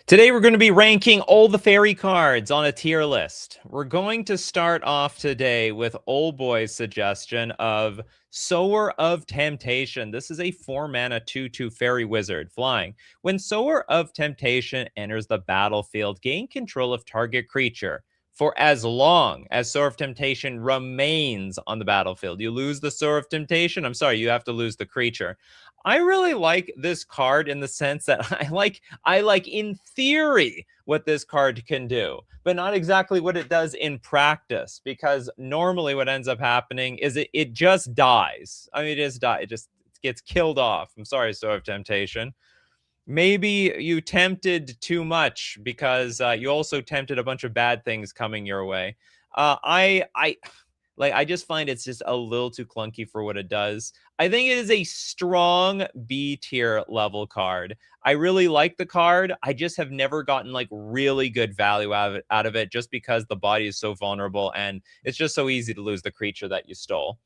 Today we're going to be ranking all the Faerie cards on a tier list. We're going to start off today with Old Boy's suggestion of Sower of Temptation. This is a 4-mana 2/2 Fairy Wizard flying. When Sower of Temptation enters the battlefield, gain control of target creature for as long as Sower of Temptation remains on the battlefield. You lose the Sower of Temptation, I'm sorry, you have to lose the creature. I really like this card in the sense that I like in theory what this card can do, but not exactly what it does in practice, because normally what ends up happening is it just dies. I mean, it just gets killed off. I'm sorry, Sword of Temptation. Maybe you tempted too much because you also tempted a bunch of bad things coming your way. I just find it's just a little too clunky for what it does. I think it is a strong B tier level card. I really like the card. I just have never gotten like really good value out of it just because the body is so vulnerable and it's just so easy to lose the creature that you stole.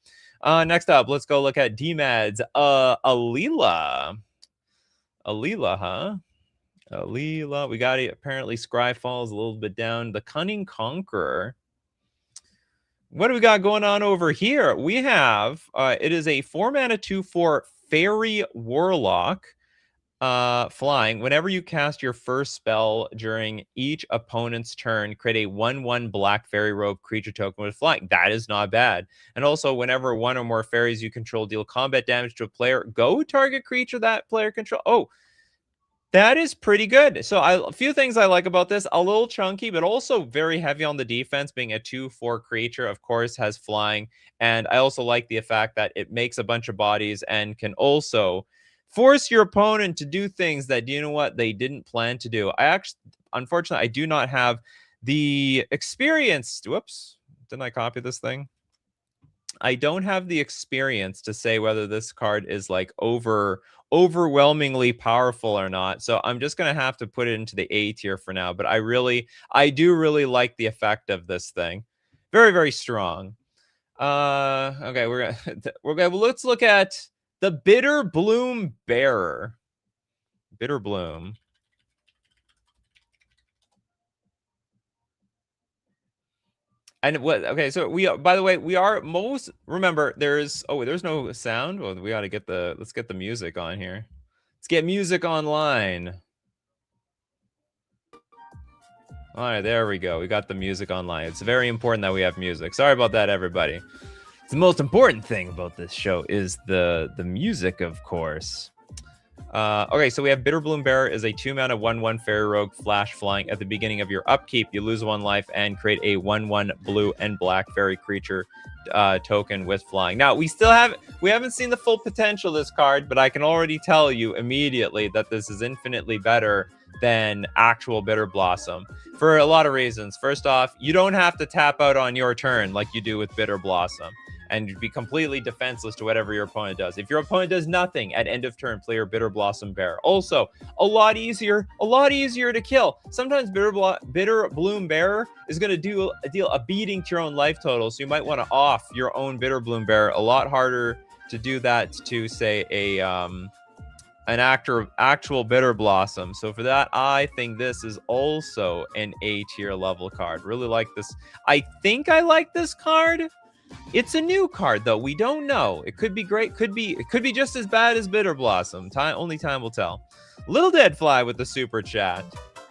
Next up, let's go look at DMAD's Alila. Alila, huh? Alila. We got it. Apparently Scry falls a little bit down. The Cunning Conqueror. What do we got going on over here? We have, it is a 4-mana 2/4 Fairy Warlock, flying. Whenever you cast your first spell during each opponent's turn, create a 1/1 black fairy robe creature token with flying. That is not bad. And also, whenever one or more fairies you control deal combat damage to a player, go target creature that player control. Oh, that is pretty good. So a few things I like about this. A little chunky, but also very heavy on the defense, being a 2/4 creature, of course, has flying. And I also like the fact that it makes a bunch of bodies and can also force your opponent to do things that, you know what, they didn't plan to do. Unfortunately, I do not have the experience. Whoops, didn't I copy this thing? I don't have the experience to say whether this card is like overwhelmingly powerful or not. So I'm just going to have to put it into the A tier for now. But I do really like the effect of this thing. Very, very strong. Okay, let's look at the Bitter Bloom Bearer. Bitter Bloom. And what? Okay, so by the way, we are remember there's no sound. Well, we got to let's get the music on here. Let's get music online. All right, there we go. We got the music online. It's very important that we have music. Sorry about that, everybody. It's the most important thing about this show is the music, of course. Okay, so we have Bitter Bloom Bearer is a 2-mana 1/1 Fairy Rogue flash flying. At the beginning of your upkeep, you lose 1 life and create a 1/1 blue and black fairy creature token with flying. Now, we haven't seen the full potential of this card, but I can already tell you immediately that this is infinitely better than actual Bitter Blossom for a lot of reasons. First off, you don't have to tap out on your turn like you do with Bitter Blossom and be completely defenseless to whatever your opponent does. If your opponent does nothing at end of turn, play your Bitter Blossom Bearer. Also, a lot easier to kill. Sometimes Bitter Bloom Bearer is going to deal a beating to your own life total, so you might want to off your own Bitter Bloom Bearer. A lot harder to do that to, say, an actual Bitter Blossom. So for that, I think this is also an A tier level card. Really like this. I think I like this card. It's a new card, though. We don't know. It could be great. It could be just as bad as Bitter Blossom. Only time will tell. Little Dead Fly with the super chat.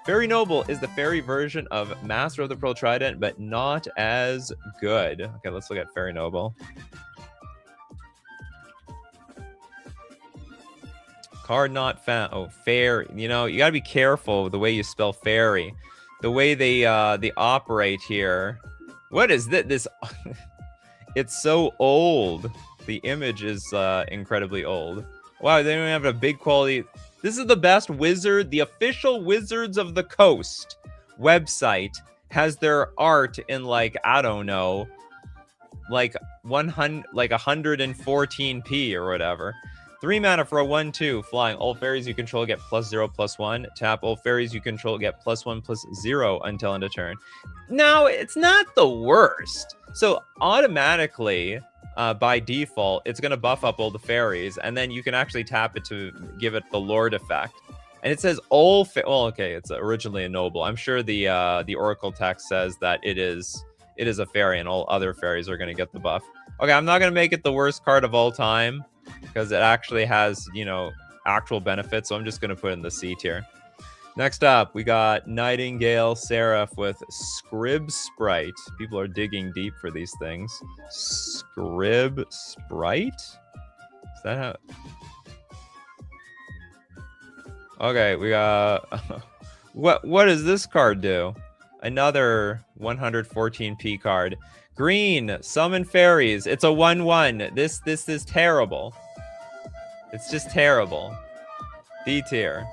Fairy Noble is the fairy version of Master of the Pearl Trident, but not as good. Okay, let's look at Fairy Noble. Card not found. Oh, fairy. You know, you gotta be careful with the way you spell fairy. The way they operate here. What is this? It's so old. The image is incredibly old. Wow, they don't have a big quality. This is the best wizard. The official Wizards of the Coast website has their art in like, I don't know, like 114p or whatever. 3 mana for a 1/2 flying. All fairies you control get +0/+1. Tap all fairies you control get +1/+0 until end of turn. Now, it's not the worst. So automatically, by default, it's going to buff up all the fairies, and then you can actually tap it to give it the Lord effect. And it says all. Well, okay, it's originally a noble. I'm sure the Oracle text says that it is a fairy, and all other fairies are going to get the buff. Okay, I'm not going to make it the worst card of all time because it actually has, you know, actual benefits. So I'm just going to put it in the C tier. Next up, we got Nightingale Seraph with Scrib Sprite. People are digging deep for these things. Scrib Sprite? Is that how... Okay, we got... what does this card do? Another 114p card. Green, summon fairies. It's a 1/1. This is terrible. It's just terrible. D tier.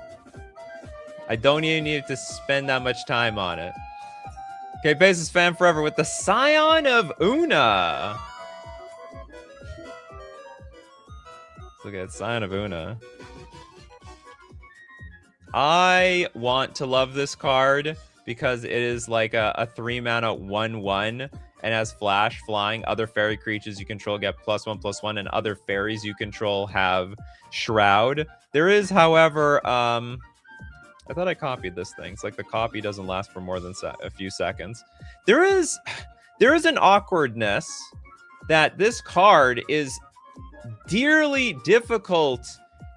I don't even need to spend that much time on it. Okay, Basis fan forever with the Scion of Una. Let's look at Scion of Una. I want to love this card because it is like a 3-mana 1/1 and has flash, flying. Other fairy creatures you control get +1/+1, and other fairies you control have Shroud. There is, however, I thought I copied this thing. It's like the copy doesn't last for more than a few seconds. There is an awkwardness that this card is dearly difficult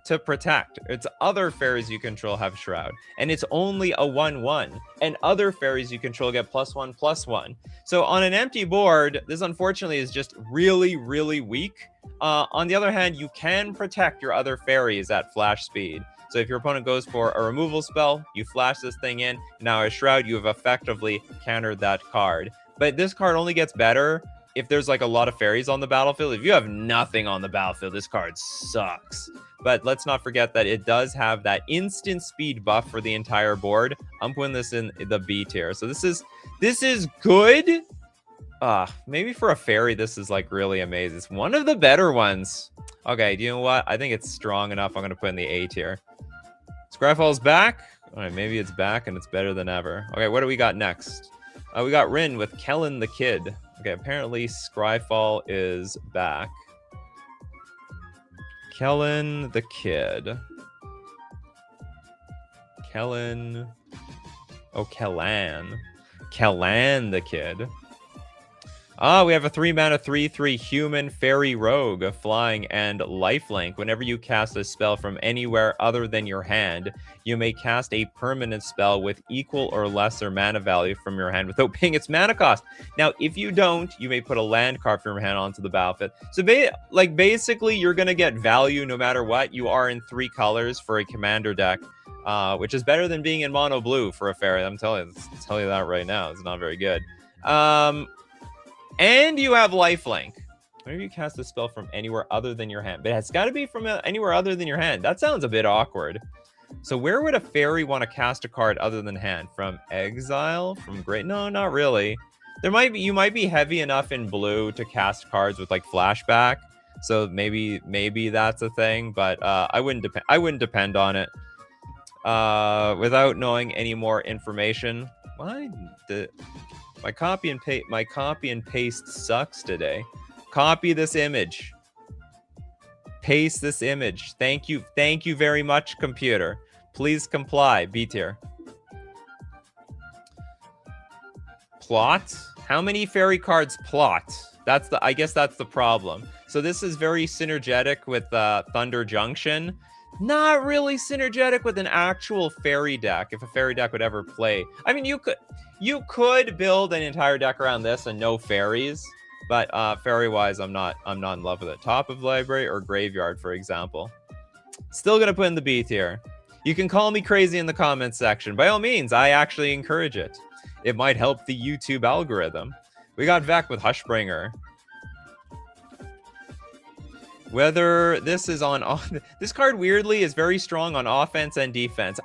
to protect. It's other fairies you control have Shroud, and it's only a 1/1, and other fairies you control get +1/+1. So on an empty board, this unfortunately is just really, really weak. On the other hand, you can protect your other fairies at flash speed. So if your opponent goes for a removal spell, you flash this thing in. Now as Shroud, you have effectively countered that card. But this card only gets better if there's like a lot of fairies on the battlefield. If you have nothing on the battlefield, this card sucks. But let's not forget that it does have that instant speed buff for the entire board. I'm putting this in the B tier. So this is good. Maybe for a fairy, this is like really amazing. It's one of the better ones. Okay, do you know what? I think it's strong enough. I'm going to put in the A tier. Scryfall's back. All right, maybe it's back and it's better than ever. Okay, what do we got next? We got Rin with Kellen the Kid. Okay, apparently Scryfall is back. Kellen the Kid. Kellen. Oh, Kellan. Kellan the Kid. We have a 3-mana 3/3 human fairy rogue, flying and lifelink. Whenever you cast a spell from anywhere other than your hand, you may cast a permanent spell with equal or lesser mana value from your hand without paying its mana cost. Now, if you don't, you may put a land card from your hand onto the battlefield. So basically, you're going to get value no matter what. You are in 3 colors for a commander deck, which is better than being in mono blue for a fairy. I'm telling you that right now. It's not very good. And you have lifelink. Maybe you cast a spell from anywhere other than your hand. But it's got to be from anywhere other than your hand. That sounds a bit awkward. So where would a fairy want to cast a card other than hand? From exile? From great? No, not really. You might be heavy enough in blue to cast cards with like flashback. So maybe that's a thing. But I wouldn't depend on it. Without knowing any more information. My copy and paste sucks today. Copy this image. Paste this image. Thank you very much, computer. Please comply. B tier. Plot? How many fairy cards plot? I guess that's the problem. So this is very synergetic with Thunder Junction. Not really synergetic with an actual fairy deck, if a fairy deck would ever play. I mean, you could build an entire deck around this and no fairies, but fairy-wise, I'm not in love with it. Top of library or graveyard, for example. Still gonna put in the B tier. You can call me crazy in the comments section. By all means, I actually encourage it. It might help the YouTube algorithm. We got Vec with Hushbringer. Whether this is this card weirdly is very strong on offense and defense.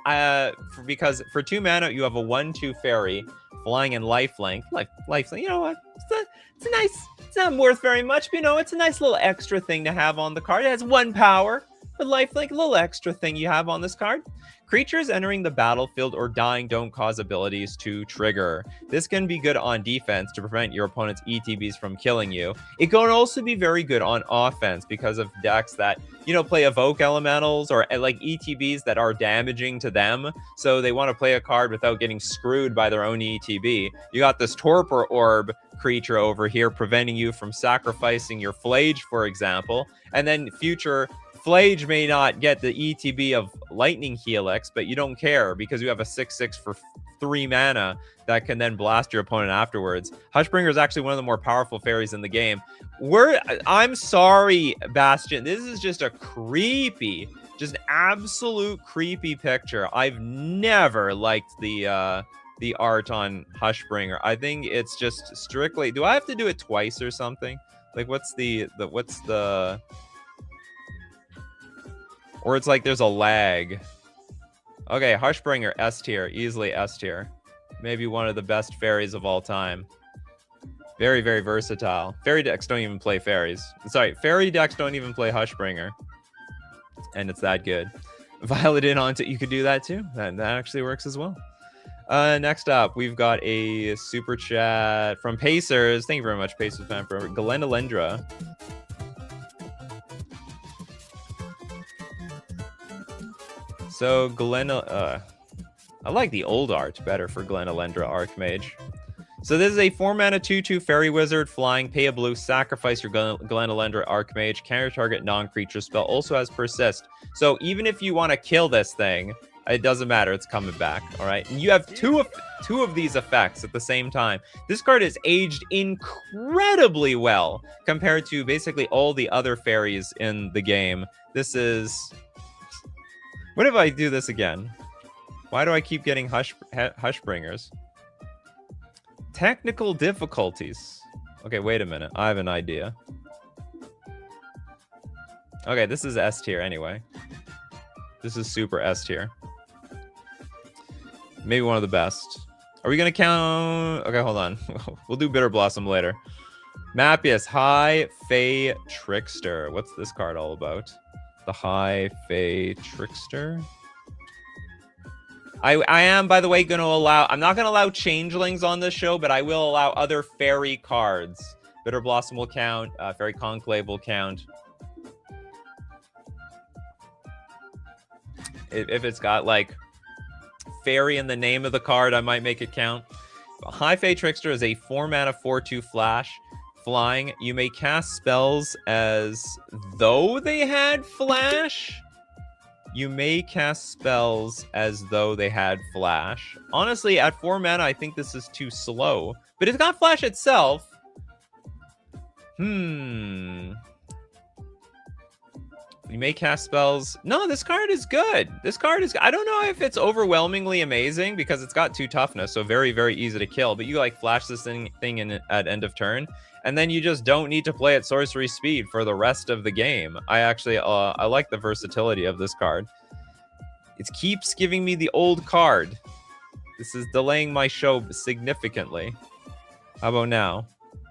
Because for 2 mana you have a 1/2 fairy flying and lifelink. Lifelink, you know what? It's a nice. It's not worth very much, but you know it's a nice little extra thing to have on the card. It has 1 power. a life, like a little extra thing you have on this card. Creatures entering the battlefield or dying don't cause abilities to trigger. This can be good on defense to prevent your opponent's ETBs from killing you. It can also be very good on offense because of decks that, you know, play evoke elementals or like ETBs that are damaging to them. So they want to play a card without getting screwed by their own ETB. You got this Torpor Orb creature over here preventing you from sacrificing your Flage, for example. And then future Flage may not get the ETB of Lightning Helix, but you don't care because you have a 6/6 for 3 mana that can then blast your opponent afterwards. Hushbringer is actually one of the more powerful fairies in the game. I'm sorry, Bastion. This is just a creepy, just absolute creepy picture. I've never liked the art on Hushbringer. I think it's just strictly. Do I have to do it twice or something? Like, what's the or it's like there's a lag. Okay, Hushbringer, S tier. Easily S tier. Maybe one of the best fairies of all time. Very, very versatile. Fairy decks don't even play fairies. Sorry, fairy decks don't even play Hushbringer. And it's that good. Violet in onto, you could do that too. That actually works as well. Next up, we've got a super chat from Pacers. Thank you very much, Pacers fan, for Glenalendra. So I like the old art better for Glenalendra Archmage. So this is a 4-mana 2/2 Fairy Wizard, flying, pay a blue, sacrifice your Glenalendra Archmage, counter target non-creature spell, also has persist. So even if you want to kill this thing, it doesn't matter, it's coming back, all right? And you have two of these effects at the same time. This card is aged incredibly well compared to basically all the other fairies in the game. This is... What if I do this again? Why do I keep getting Hushbringers? Technical difficulties. Okay, wait a minute. I have an idea. Okay, this is S tier anyway. This is super S tier. Maybe one of the best. Are we going to count? Okay, hold on. We'll do Bitter Blossom later. Mappius, High Fae Trickster. What's this card all about? The High Fae Trickster. I am, by the way, going to allow... I'm not going to allow changelings on this show, but I will allow other fairy cards. Bitter Blossom will count. Fairy Conclave will count. If it's got, like, fairy in the name of the card, I might make it count. High Fae Trickster is a 4-mana 4/2 flash. Flying. You may cast spells as though they had flash. You may cast spells as though they had flash. Honestly, at 4 mana, I think this is too slow. But it's got flash itself. You may cast spells. No, this card is good. This card is... I don't know if it's overwhelmingly amazing because it's got 2 toughness, so very, very easy to kill. But you, like, flash this thing in at end of turn, and then you just don't need to play at sorcery speed for the rest of the game. I actually... I like the versatility of this card. It keeps giving me the old card. This is delaying my show significantly. How about now?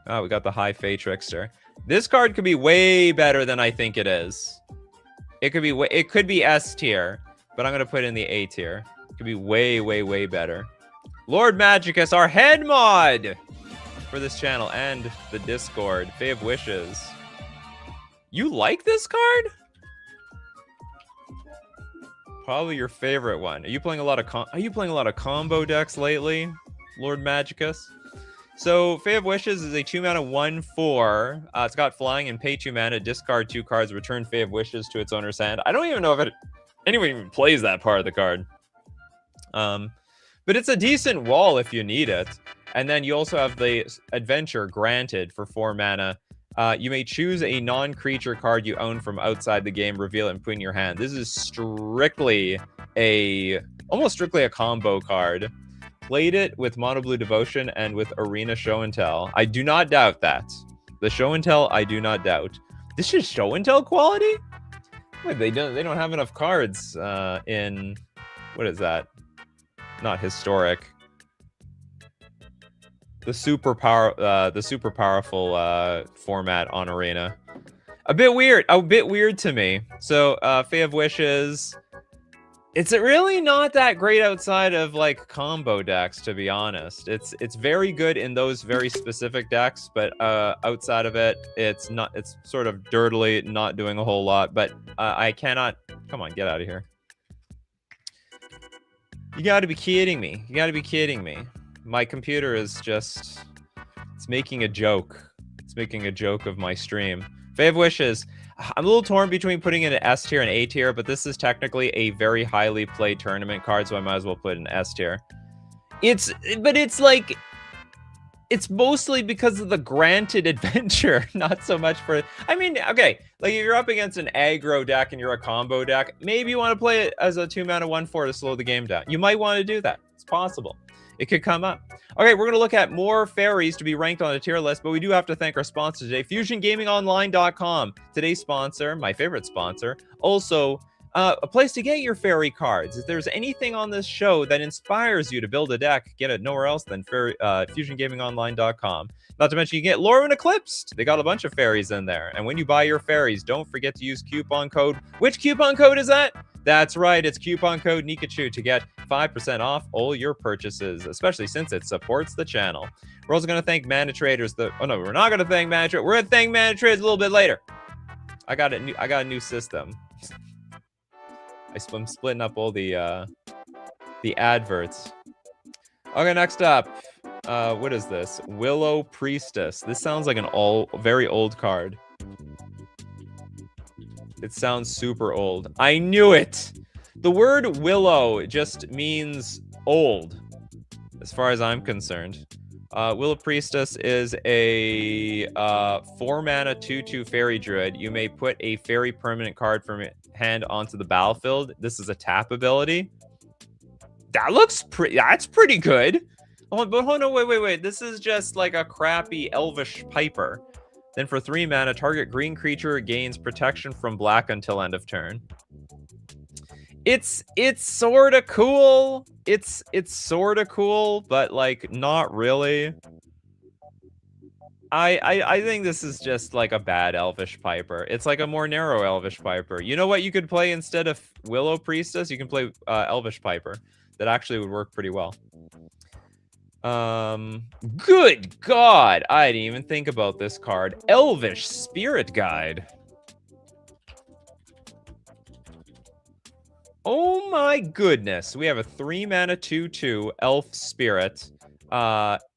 Oh, we got the High Fae Trickster. This card could be way better than I think it is. It could be S tier, but I'm gonna put it in the A tier. It could be way, way, way better. Lord Magicus, our head mod for this channel and the Discord. Fae of Wishes. You like this card? Probably your favorite one. Are you playing a lot of combo decks lately, Lord Magicus? So, Fae of Wishes is a 2-mana 1/4. It's got flying and pay 2 mana, discard 2 cards, return Fae of Wishes to its owner's hand. I don't even know if anyone even plays that part of the card. But it's a decent wall if you need it. And then you also have the Adventure Granted for 4 mana. You may choose a non-creature card you own from outside the game, reveal it, and put it in your hand. This is almost strictly a combo card. Played it with Mono Blue Devotion and with Arena Show and Tell. I do not doubt that. The Show and Tell, I do not doubt. This is Show and Tell quality? Wait, they don't have enough cards in... What is that? Not historic. The super powerful format on Arena. A bit weird to me. So, Fae of Wishes. It's really not that great outside of like combo decks, to be honest. It's very good in those very specific decks, but outside of it, it's not. It's sort of dirtily not doing a whole lot. But I cannot. Come on, get out of here. You got to be kidding me. You got to be kidding me. My computer is just. It's making a joke. It's making a joke of my stream. Fae of Wishes. I'm a little torn between putting it in S tier and A tier, but this is technically a very highly played tournament card, so I might as well put it in S tier. But it's like, it's mostly because of the granted adventure, not so much for, I mean, okay, like if you're up against an aggro deck and you're a combo deck, maybe you want to play it as a 2-mana 1/4 to slow the game down. You might want to do that. It's possible. It could come up. Okay, we're going to look at more fairies to be ranked on a tier list, but we do have to thank our sponsor today, FusionGamingOnline.com. Today's sponsor, my favorite sponsor, also a place to get your fairy cards. If there's anything on this show that inspires you to build a deck, get it nowhere else than FusionGamingOnline.com. Not to mention, you get Lore and Eclipsed. They got a bunch of fairies in there. And when you buy your fairies, don't forget to use coupon code. Which coupon code is that? That's right, it's coupon code Nikachu to get 5% off all your purchases, especially since it supports the channel. We're also going to thank Mana Traders. Oh no, we're not going to thank Mana Traders. We're going to thank Mana Traders a little bit later. I got a new system. I'm splitting up all the adverts. Okay, next up, what is this? Willow Priestess. This sounds like an very old card. It sounds super old. I knew it! The word willow just means old, as far as I'm concerned. Willow Priestess is a 4-mana 2/2 fairy druid. You may put a fairy permanent card from your hand onto the battlefield. This is a tap ability. That's pretty good. Oh, but no, wait. This is just like a crappy elvish piper. Then for 3 mana, target green creature gains protection from black until end of turn. It's sort of cool. It's sort of cool, but like not really. I think this is just like a bad elvish piper. It's like a more narrow elvish piper. You know what you could play instead of Willow Priestess? You can play elvish piper. That actually would work pretty well. Good God, I didn't even think about this card. Elvish Spirit Guide. Oh my goodness. We have a 3-mana 2/2 Elf Spirit.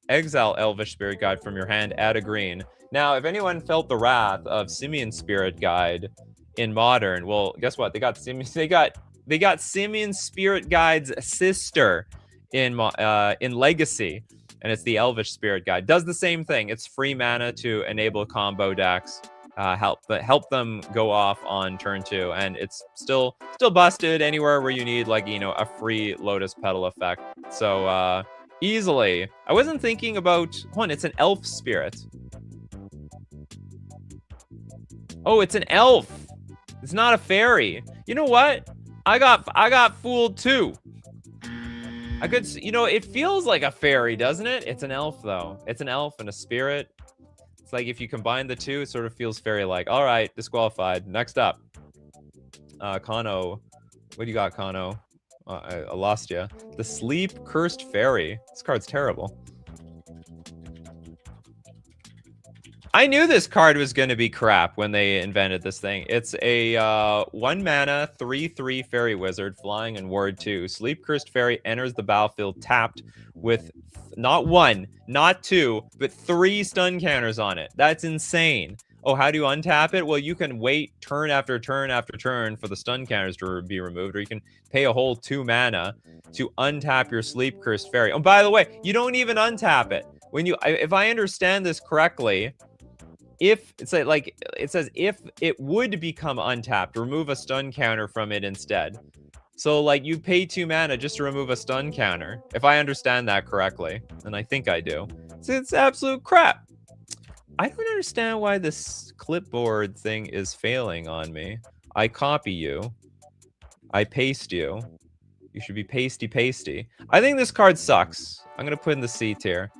Exile Elvish Spirit Guide from your hand, add a green. Now, if anyone felt the wrath of Simian Spirit Guide in Modern, well, guess what? They got Simian Spirit Guide's sister in Legacy, and it's the Elvish Spirit Guide. Does the same thing. It's free mana to enable combo decks, help them go off on turn 2, and it's still busted anywhere where you need, like, you know, a free Lotus Petal effect. So easily. I wasn't thinking about one. It's an elf spirit. Oh, it's an elf. It's not a fairy. You know what? I got fooled too. I could, you know, it feels like a fairy, doesn't it? It's an elf, though. It's an elf and a spirit. It's like if you combine the two, it sort of feels fairy-like. All right, disqualified. Next up. Kano. What do you got, Kano? I lost you. The Sleep Cursed Fairy. This card's terrible. I knew this card was going to be crap when they invented this thing. It's a 1-mana 3/3 Fairy Wizard, flying and ward 2. Sleep Cursed Fairy enters the battlefield tapped with not 1, not 2, but 3 stun counters on it. That's insane. Oh, how do you untap it? Well, you can wait turn after turn after turn for the stun counters to be removed, or you can pay a whole 2 mana to untap your Sleep Cursed Fairy. Oh, by the way, you don't even untap it. When you, if I understand this correctly, if it's like it says if it would become untapped, remove a stun counter from it instead. So like you pay 2 mana just to remove a stun counter, if I understand that correctly, and I think I do. So it's absolute crap. I don't understand why this clipboard thing is failing on me. I copy you. I paste you. You should be pasty. I think this card sucks. I'm gonna put in the C tier.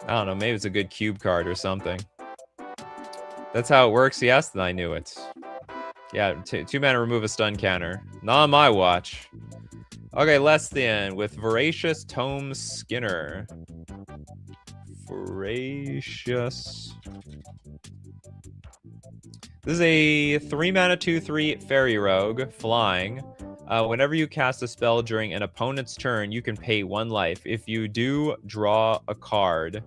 I don't know, maybe it's a good cube card or something. That's how it works. Yes, then I knew it. Yeah, 2 mana remove a stun counter. Not on my watch. Okay, Lestian with Voracious Tome Skinner. Voracious. This is a 3 mana 2/3 Faerie Rogue, flying. Whenever you cast a spell during an opponent's turn, you can pay 1 life. If you do, draw a card.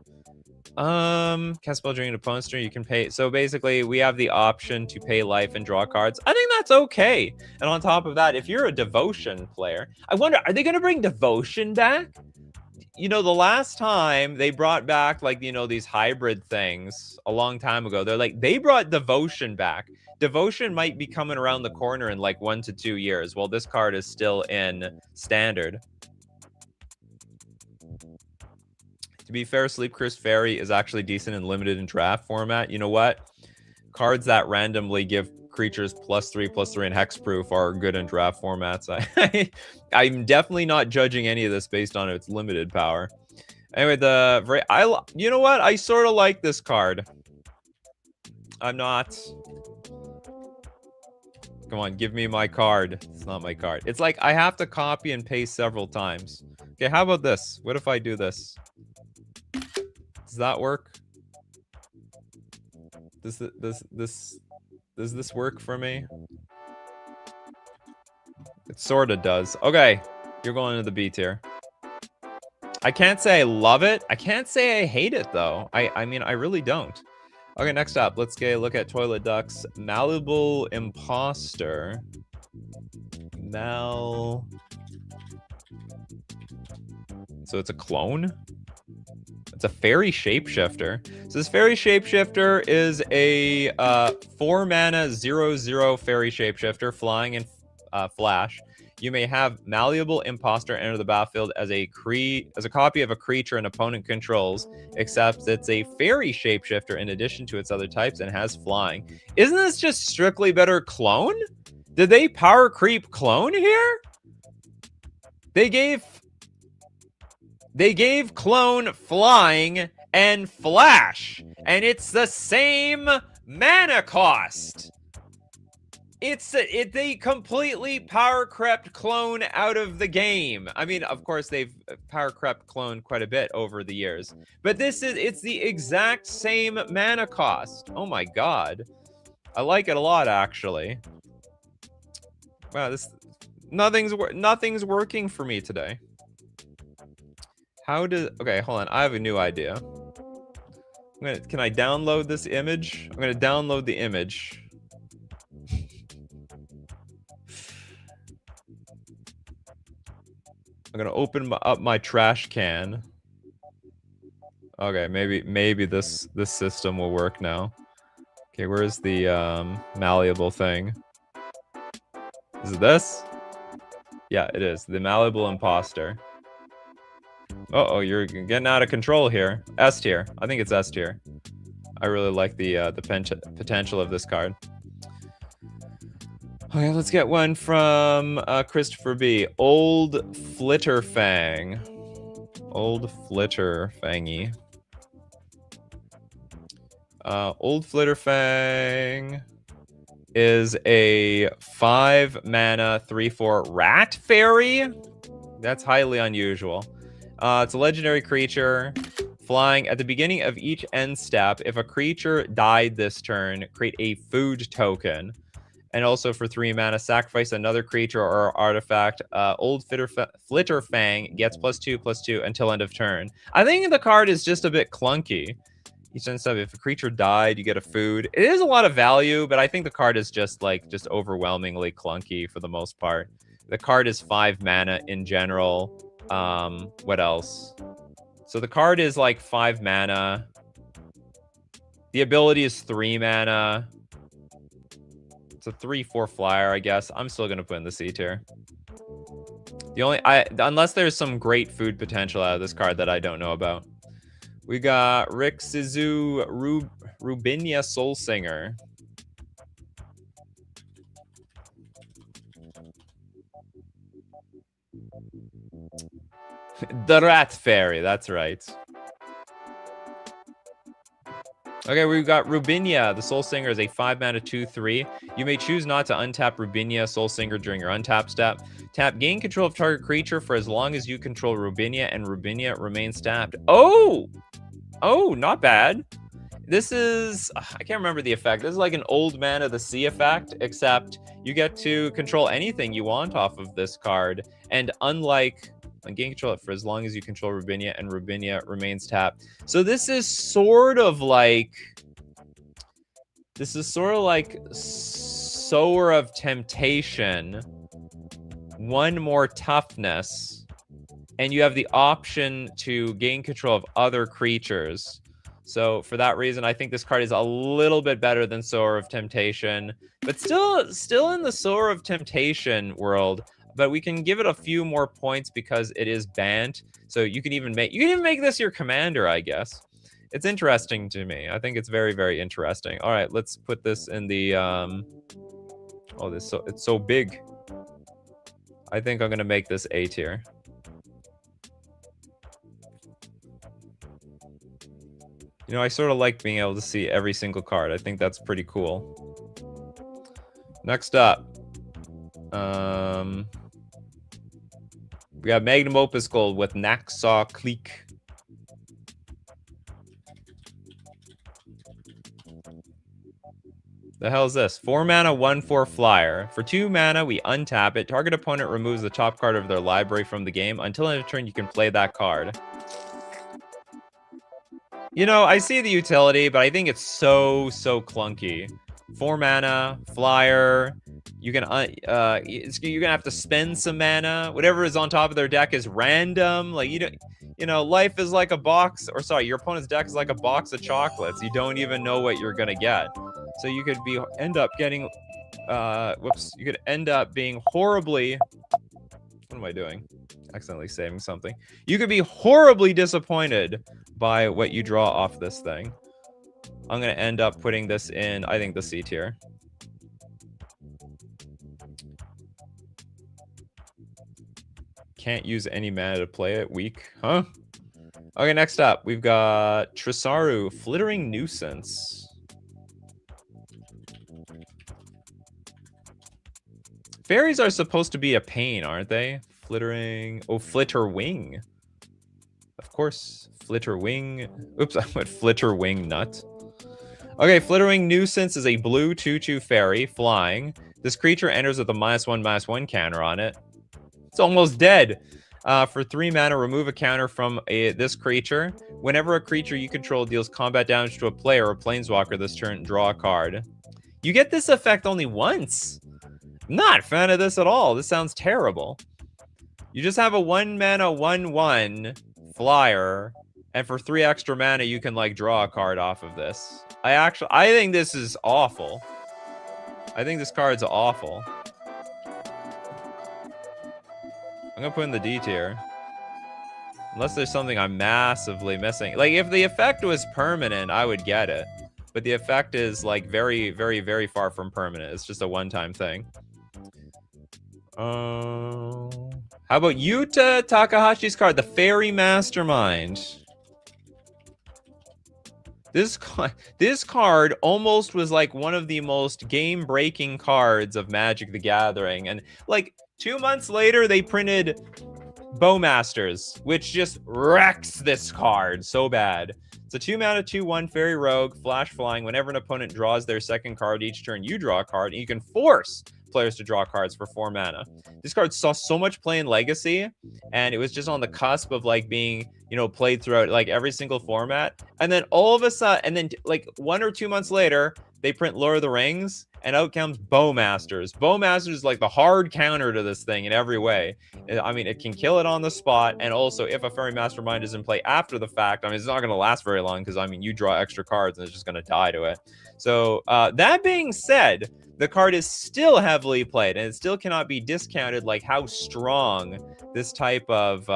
Cast spell during an opponent's turn, you can pay. So basically, we have the option to pay life and draw cards. I think that's okay. And on top of that, if you're a Devotion player, I wonder, are they going to bring Devotion back? You know, the last time they brought back, like, you know, these hybrid things a long time ago, they brought Devotion back. Devotion might be coming around the corner in like 1 to 2 years, while this card is still in Standard. To be fair, Sleep Curse Faerie is actually decent and limited in draft format. You know what? Cards that randomly give creatures +3/+3 and hexproof are good in draft formats. I'm definitely not judging any of this based on its limited power. Anyway, you know what? I sort of like this card. I'm not. Come on, give me my card. It's not my card. It's like I have to copy and paste several times. Okay, how about this? What if I do this? Does that work? Does this work for me? It sort of does. Okay, you're going to the B tier. I can't say I love it. I can't say I hate it, though. I mean, I really don't. Okay, next up, let's get a look at Toilet Duck's Malleable Imposter. So it's a clone? It's a Faerie Shapeshifter. So this Faerie Shapeshifter is a 4 mana 0/0 Faerie Shapeshifter, flying and flash. You may have Malleable Imposter enter the battlefield as a copy of a creature an opponent controls, except it's a Faerie Shapeshifter in addition to its other types and has flying. Isn't this just strictly better clone? Did they power creep clone here? They gave clone flying and flash, and it's the same mana cost. They completely power crept clone out of the game. I mean, of course, they've power crept clone quite a bit over the years, but it's the exact same mana cost. Oh my god, I like it a lot, actually. Wow, nothing's working for me today. Okay, hold on. I have a new idea. Can I download this image? I'm gonna download the image. I'm gonna open up my trash can. Okay, maybe this system will work now. Okay, where's the malleable thing? Is it this? Yeah, it is. The Malleable Imposter. Uh-oh, you're getting out of control here. S tier. I think it's S tier. I really like the potential of this card. Okay, let's get one from Christopher B. Old Flitterfang. Old Flitterfangy. Old Flitterfang is a 5 mana 3/4 rat fairy. That's highly unusual. It's a legendary creature, flying. At the beginning of each end step, if a creature died this turn, create a food token. And also for 3 mana, sacrifice another creature or artifact. Old Flitterfang gets +2/+2 until end of turn. I think the card is just a bit clunky. Each end step, if a creature died, you get a food. It is a lot of value, but I think the card is just overwhelmingly clunky for the most part. The card is 5 mana in general. What else? So the card is like 5 mana. The ability is 3 mana. It's a 3/4 flyer, I guess. I'm still gonna put in the C tier. Unless there's some great food potential out of this card that I don't know about. We got Rick Sizu Rubinia Soul Singer. The Rat Fairy, that's right. Okay, we've got Rubinia. The Soul Singer is a 5-mana 2/3. You may choose not to untap Rubinia Soul Singer during your untap step. Tap, gain control of target creature for as long as you control Rubinia, and Rubinia remains tapped. Oh! Oh, not bad. This is, I can't remember the effect. This is like an old Man of the Sea effect, except you get to control anything you want off of this card. And unlike, gain control for as long as you control Rubinia, and Rubinia remains tapped. So this is sort of like Sower of Temptation, one more toughness, and you have the option to gain control of other creatures. So for that reason, I think this card is a little bit better than Sower of Temptation, but still in the Sower of Temptation world. But we can give it a few more points because it is banned. So you can even make this your commander, I guess. It's interesting to me. I think it's very, very interesting. All right, let's put this in the it's so big. I think I'm gonna make this A tier. You know, I sort of like being able to see every single card. I think that's pretty cool. Next up, we have Magnum Opus Gold with Naxaw Clique. The hell is this? 4-mana, 1/4 flyer. For 2 mana, we untap it. Target opponent removes the top card of their library from the game. Until end of turn, you can play that card. You know, I see the utility, but I think it's so clunky. 4 mana, flyer. You're gonna have to spend some mana. Whatever is on top of their deck is random. Like life is like a box, or sorry, your opponent's deck is like a box of chocolates. You don't even know what you're gonna get. So you could end up getting, you could end up being horribly. What am I doing? Accidentally saving something. You could be horribly disappointed by what you draw off this thing. I'm going to end up putting this in, I think, the C tier. Can't use any mana to play it. Weak. Huh? Okay, next up, we've got Trisaru, Flittering Nuisance. Fairies are supposed to be a pain, aren't they? Flittering... Oh, Flitterwing. Of course. Flitterwing. Oops, I went Flitterwing nut. Okay, Flittering Nuisance is a blue 2/2 fairy, flying. This creature enters with a -1/-1 counter on it. It's almost dead. For 3 mana, remove a counter from this creature. Whenever a creature you control deals combat damage to a player or planeswalker this turn, draw a card. You get this effect only once. Not a fan of this at all. This sounds terrible. You just have a 1-mana 1/1 flyer, and for 3 extra mana, you can like draw a card off of this. I think this is awful. I think this card's awful. I'm gonna put in the D tier. Unless there's something I'm massively missing. Like, if the effect was permanent, I would get it. But the effect is, like, very, very, very far from permanent. It's just a one-time thing. How about Yuta Takahashi's card, the Faerie Mastermind? This card almost was, like, one of the most game-breaking cards of Magic the Gathering. And, like, 2 months later, they printed Bowmasters, which just wrecks this card so bad. It's a 2-mana 2/1 Fairy Rogue, flash flying. Whenever an opponent draws their second card each turn, you draw a card, and you can force players to draw cards for 4 mana. This card saw so much play in Legacy, and it was just on the cusp of like being, played throughout like every single format. And then all of a sudden, and then like 1 or 2 months later, they print Lord of the Rings, and out comes Bowmasters. Bowmasters is like the hard counter to this thing in every way. I mean, it can kill it on the spot, and also if a Fairy Mastermind is in play after the fact, I mean, it's not going to last very long because, I mean, you draw extra cards and it's just going to die to it. So that being said, the card is still heavily played, and it still cannot be discounted, like how strong this type of,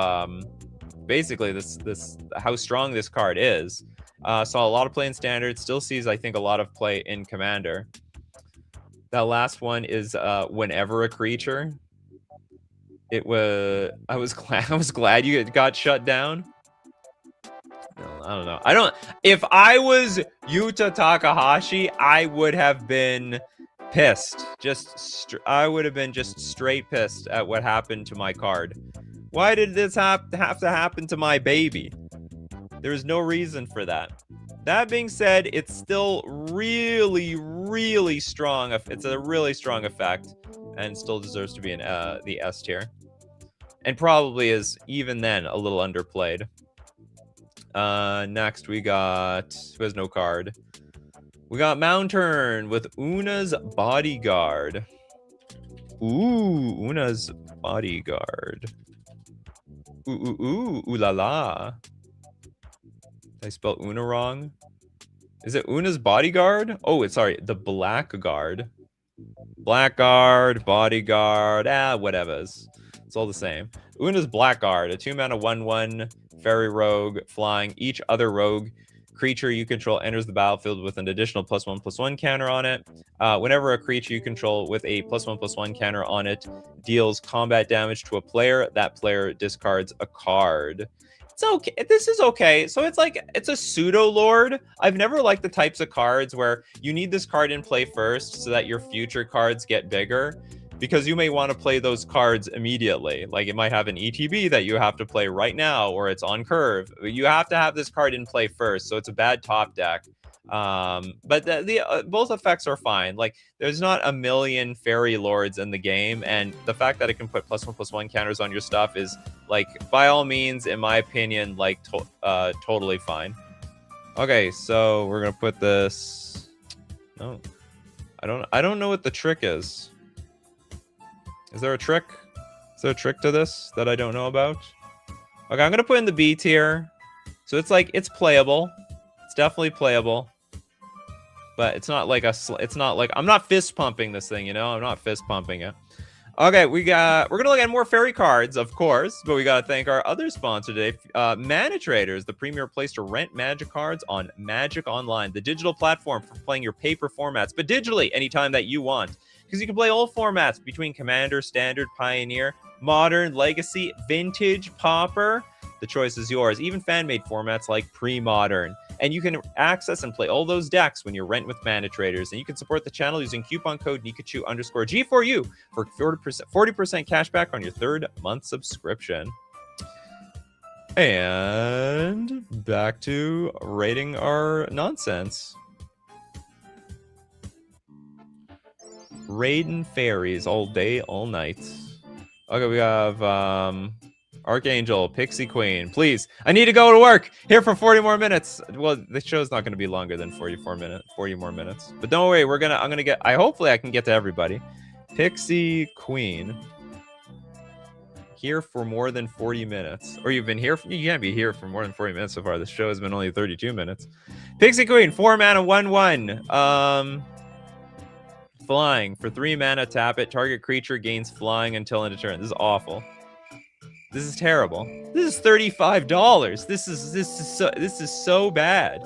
basically how strong this card is. Saw a lot of play in Standard, still sees, I think, a lot of play in Commander. That last one is whenever a creature. I was glad you got shut down. don't know. I don't. If I was Yuta Takahashi, I would have been pissed. I would have been just straight pissed at what happened to my card. Why did this have to happen to my baby? There's no reason for that. That being said, it's still really, really strong. It's a really strong effect, and still deserves to be in the S tier. And probably is, even then, a little underplayed. Next, we got... Who has no card? We got Mountain with Una's Bodyguard. Ooh, Una's Bodyguard. Ooh, la la. Did I spell Una wrong? Is it Una's Bodyguard? Oh, it's sorry, the Blackguard. Blackguard, Bodyguard, whatevers. It's all the same. Una's Blackguard, a 2-mana 1/1 fairy rogue flying. Each other rogue creature you control enters the battlefield with an additional +1/+1 counter on it. Whenever a creature you control with a +1/+1 counter on it deals combat damage to a player, that player discards a card. It's okay. This is okay. So it's like, it's a pseudo lord. I've never liked the types of cards where you need this card in play first so that your future cards get bigger, because you may want to play those cards immediately. Like it might have an ETB that you have to play right now, or it's on curve. You have to have this card in play first, so it's a bad top deck. But both effects are fine. Like there's not a million fairy lords in the game, and the fact that it can put +1/+1 counters on your stuff is, like, by all means, in my opinion, like totally fine. Okay, so we're gonna put this. No, I don't know what the trick is. Is there a trick? Is there a trick to this that I don't know about? Okay, I'm gonna put in the B tier. So it's like, it's playable. It's definitely playable. But it's not like it's not like, I'm not fist pumping this thing, you know? I'm not fist pumping it. Okay, we're gonna look at more fairy cards, of course, but we gotta thank our other sponsor today, Mana Traders, the premier place to rent Magic cards on Magic Online, the digital platform for playing your paper formats, but digitally anytime that you want. Because you can play all formats between Commander, Standard, Pioneer, Modern, Legacy, Vintage, Pauper. The choice is yours. Even fan-made formats like Pre-Modern. And you can access and play all those decks when you rent with Mana Traders. And you can support the channel using coupon code Nikachu_G4U for 40% cash back on your 3rd month subscription. And back to rating our nonsense. Raiding fairies all day, all night. Okay, we have Archangel, Pixie Queen. Please, I need to go to work. Here for 40 more minutes. Well, the show's not going to be longer than 40 more minutes. But don't worry, I'm gonna get. Hopefully I can get to everybody. Pixie Queen. Here for more than 40 minutes. Or you've been here. You can't be here for more than 40 minutes so far. This show has been only 32 minutes. Pixie Queen, 4-mana, 1/1. Flying. For 3 mana, tap it. Target creature gains flying until end of turn. This is awful. This is terrible. This is $35. This is so bad.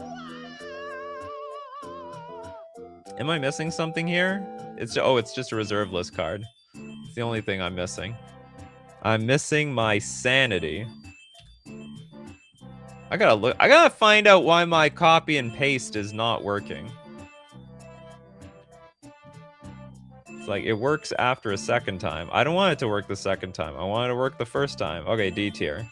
Am I missing something here? It's just a reserve list card. It's the only thing I'm missing. I'm missing my sanity. I gotta find out why my copy and paste is not working. Like, it works after a second time. I don't want it to work the second time. I want it to work the first time. Okay, D tier.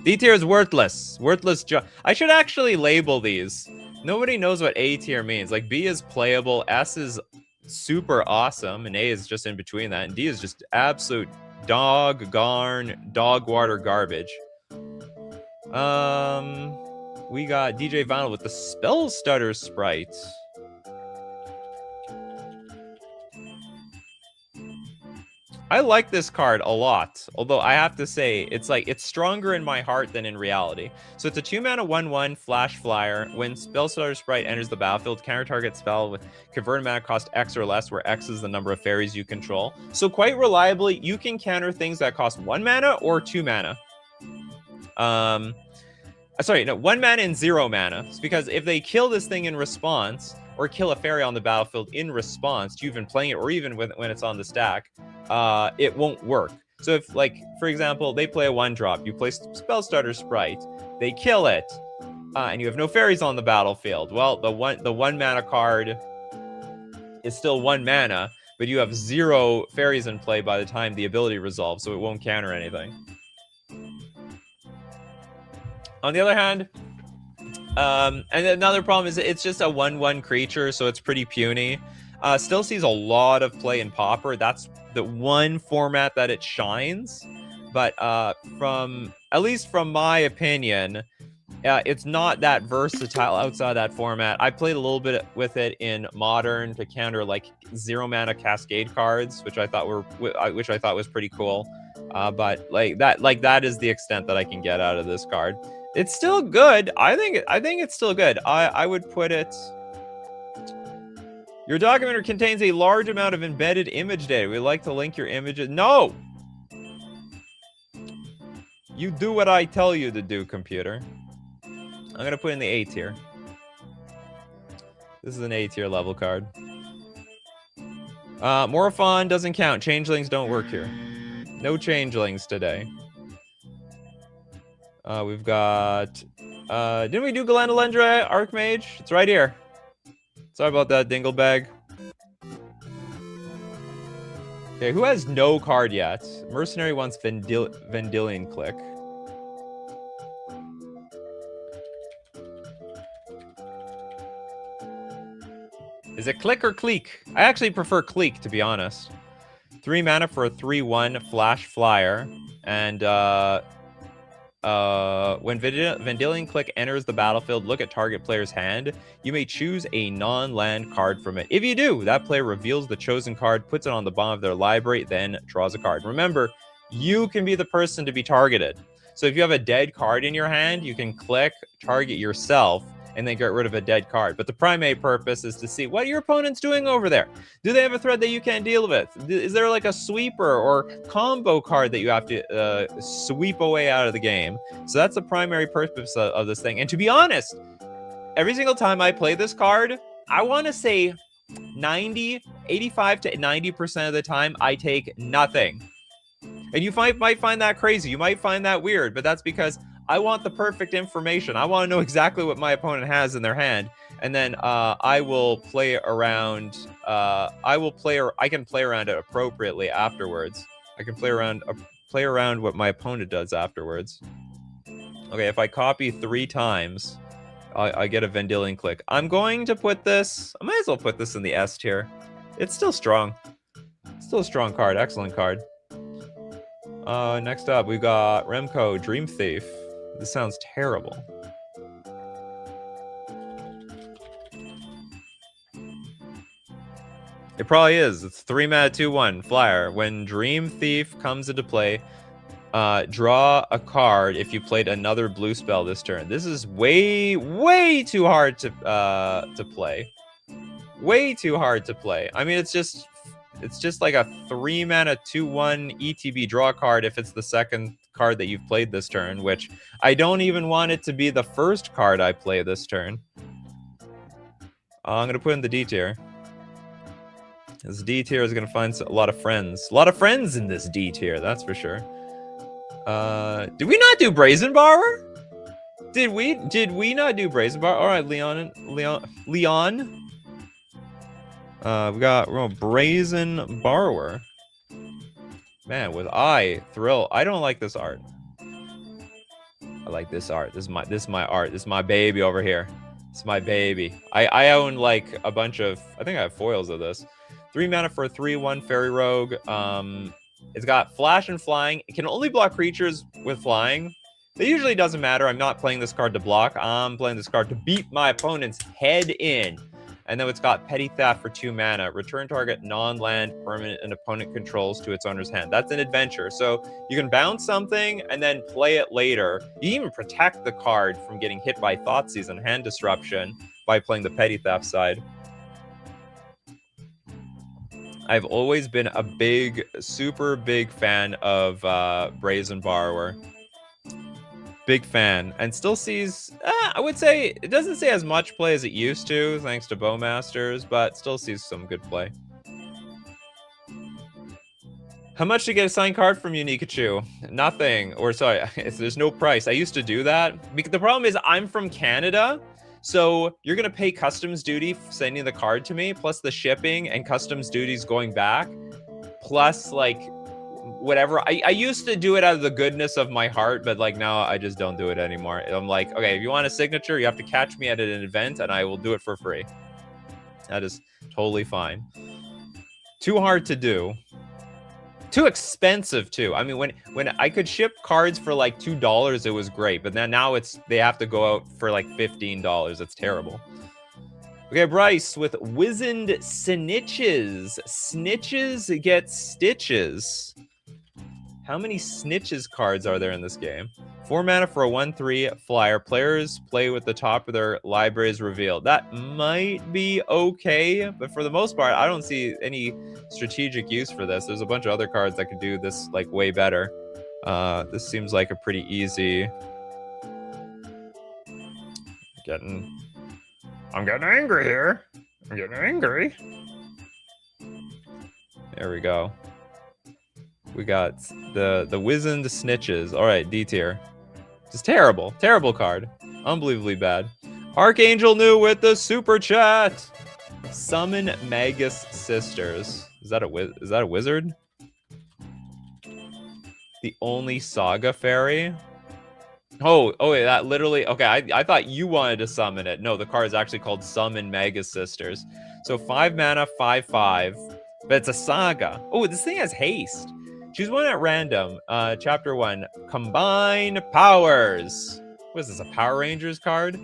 D tier is worthless. Worthless. I should actually label these. Nobody knows what A tier means. Like, B is playable, S is super awesome, and A is just in between that, and D is just absolute dog water garbage. We got DJ Vinyl with the Spell Stutter Sprite. I like this card a lot, although I have to say, it's stronger in my heart than in reality. So it's a 2-mana 1/1 flash flyer. When Spellstutter Sprite enters the battlefield, counter target spell with converted mana cost X or less, where X is the number of fairies you control. So quite reliably, you can counter things that cost 1 mana or 2 mana. Sorry, no, 1 mana and 0 mana. It's because if they kill this thing in response, or kill a fairy on the battlefield in response to you even playing it, or even when it's on the stack, it won't work. So if, like, for example, they play a 1-drop, you play Spellstutter Sprite, they kill it, And you have no fairies on the battlefield. Well, the one mana card is still 1 mana, but you have 0 fairies in play by the time the ability resolves, so it won't counter anything. On the other hand, and another problem is it's just a 1/1 creature, so it's pretty puny. Still sees a lot of play in Pauper. That's the one format that it shines. But at least from my opinion, it's not that versatile outside that format. I played a little bit with it in Modern to counter like 0 mana Cascade cards, which I thought was pretty cool. But that is the extent that I can get out of this card. It's still good. I think it's still good. I would put it. Your documenter contains a large amount of embedded image data. We'd like to link your images. No! You do what I tell you to do, computer. I'm going to put in the A tier. This is an A tier level card. Morphon doesn't count. Changelings don't work here. No changelings today. We've got... didn't we do Galandalendra Archmage? It's right here. Sorry about that, Dinglebag. Okay, who has no card yet? Mercenary wants Vendilion Click. Is it Click or Cleek? I actually prefer Cleek, to be honest. 3 mana for a 3/1 flash flyer. And when Vendilion Click enters the battlefield, look at target player's hand. You may choose a non-land card from it. If you do, that player reveals the chosen card, puts it on the bottom of their library, then draws a card. Remember, you can be the person to be targeted. So if you have a dead card in your hand, you can click, target yourself, and then get rid of a dead card. But the primary purpose is to see what your opponent's doing over there. Do they have a threat that you can't deal with? Is there like a sweeper or combo card that you have to sweep away out of the game? So that's the primary purpose of this thing. And to be honest, every single time I play this card, I want to say 85 to 90% of the time, I take nothing. And you might find that crazy. You might find that weird, but that's because I want the perfect information. I want to know exactly what my opponent has in their hand, and then I will play around. I can play around it appropriately afterwards. I can play around what my opponent does afterwards. Okay, if I copy 3 times, I get a Vendilion Click. I'm going to put this. I might as well put this in the S tier. It's still strong. Still a strong card. Excellent card. Next up, we've got Remco Dream Thief. This sounds terrible. It probably is. It's 3 mana 2/1 flyer. When Dream Thief comes into play, draw a card if you played another blue spell this turn. This is way too hard to play. Way too hard to play. I mean, it's just like a 3 mana 2/1 ETB draw card if it's the second card that you've played this turn, which I don't even want it to be the first card I play this turn. I'm going to put in the D tier. This D tier is going to find a lot of friends. A lot of friends in this D tier, that's for sure. Did we not do Brazen Borrower? Did we not do Brazen Borrower? All right, Leon. We got Brazen Borrower. Man, with Thrill. I don't like this art. I like this art. This is my art. This is my baby over here. It's my baby. I own like a bunch of. I think I have foils of this. 3 mana for a 3/1 Fairy Rogue. It's got flash and flying. It can only block creatures with flying. It usually doesn't matter. I'm not playing this card to block. I'm playing this card to beat my opponent's head in. And then it's got Petty Theft for 2 mana. Return target non-land permanent and opponent controls to its owner's hand. That's an adventure. So you can bounce something and then play it later. You even protect the card from getting hit by Thoughtseize and Hand Disruption by playing the Petty Theft side. I've always been a super big fan of Brazen Borrower. Big fan, and still sees, I would say, it doesn't see as much play as it used to, thanks to Bowmasters, but still sees some good play. How much to get a signed card from you, Nikachu? Nothing. Or sorry, there's no price. I used to do that. Because the problem is I'm from Canada. So you're going to pay customs duty sending the card to me, plus the shipping and customs duties going back, plus like whatever. I used to do it out of the goodness of my heart, but like now I just don't do it anymore. I'm like, okay, if you want a signature, you have to catch me at an event and I will do it for free. That is totally fine. Too hard to do. Too expensive too. I mean, when I could ship cards for like $2, it was great, but then now they have to go out for like $15. It's terrible. Okay, Bryce with wizened snitches. Snitches get stitches. How many snitches cards are there in this game? 4 mana for a 1/3 flyer. Players play with the top of their libraries revealed. That might be okay, but for the most part, I don't see any strategic use for this. There's a bunch of other cards that could do this like way better. This seems like a pretty easy. I'm getting angry here. I'm getting angry. There we go. We got the wizened snitches. All right, D tier. Just terrible. Terrible card. Unbelievably bad. Archangel New with the super chat. Summon Magus Sisters. Is that a wizard? The only Saga Faerie? Oh, wait, that literally... Okay, I thought you wanted to summon it. No, the card is actually called Summon Magus Sisters. So 5 mana, 5/5. But it's a Saga. Oh, this thing has haste. Choose one at random. Chapter 1. Combine Powers. What is this, a Power Rangers card?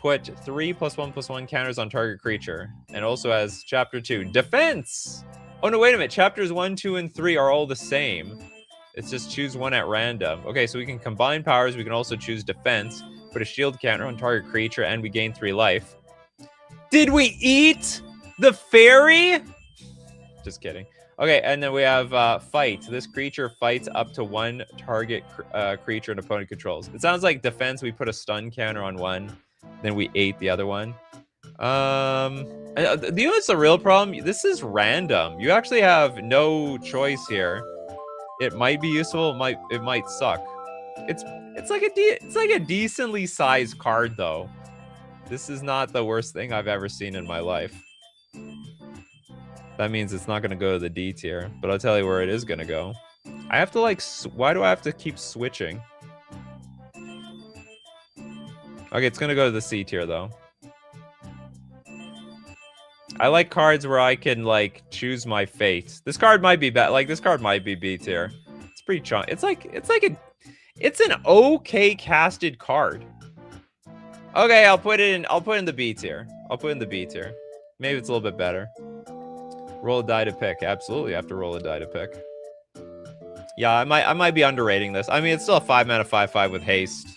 Put 3 +1/+1 counters on target creature. And also has Chapter 2. Defense! Oh, no, wait a minute. Chapters 1, 2, and 3 are all the same. It's just choose one at random. Okay, so we can combine powers. We can also choose defense. Put a shield counter on target creature, and we gain 3 life. Did we eat the fairy? Just kidding. Okay, and then we have fight. This creature fights up to 1 target creature an opponent controls. It sounds like defense. We put a stun counter on 1, then we ate the other one. You know what's the real problem? This is random. You actually have no choice here. It might be useful. It might suck. It's like a decently sized card though. This is not the worst thing I've ever seen in my life. That means it's not going to go to the D tier, but I'll tell you where it is going to go. I have to like, why do I have to keep switching? Okay, it's going to go to the C tier though. I like cards where I can like choose my fate. This card might be bad. Like this card might be B tier. It's pretty chunky. It's an okay casted card. Okay, I'll put it in the B tier. I'll put it in the B tier. Maybe it's a little bit better. Roll a die to pick. Absolutely, I have to roll a die to pick. Yeah, I might be underrating this. I mean, it's still a 5 mana 5/5 with haste.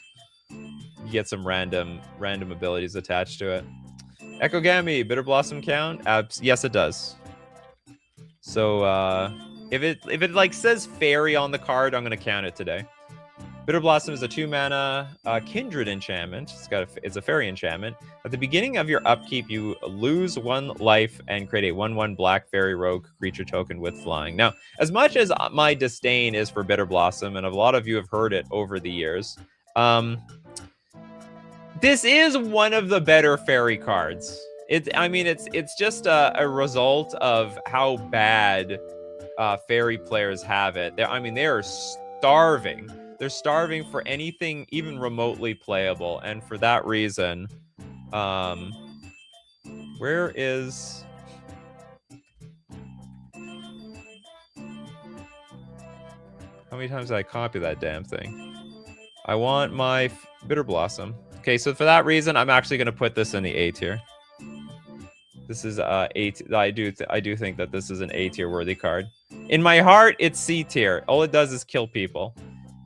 You get some random abilities attached to it. Ekogami, Bitter Blossom count? Yes, it does. So if it like says fairy on the card, I'm gonna count it today. Bitter Blossom is a 2 mana kindred enchantment. It's a fairy enchantment. At the beginning of your upkeep, you lose 1 life and create a 1/1 black fairy rogue creature token with flying. Now, as much as my disdain is for Bitter Blossom, and a lot of you have heard it over the years, this is one of the better fairy cards. I mean, it's just a result of how bad fairy players have it. They are starving. They're starving for anything even remotely playable, and for that reason, where is... How many times did I copy that damn thing? I want my Bitter Blossom. Okay, so for that reason, I'm actually going to put this in the A tier. This is A. I do think that this is an A tier worthy card. In my heart, it's C tier. All it does is kill people.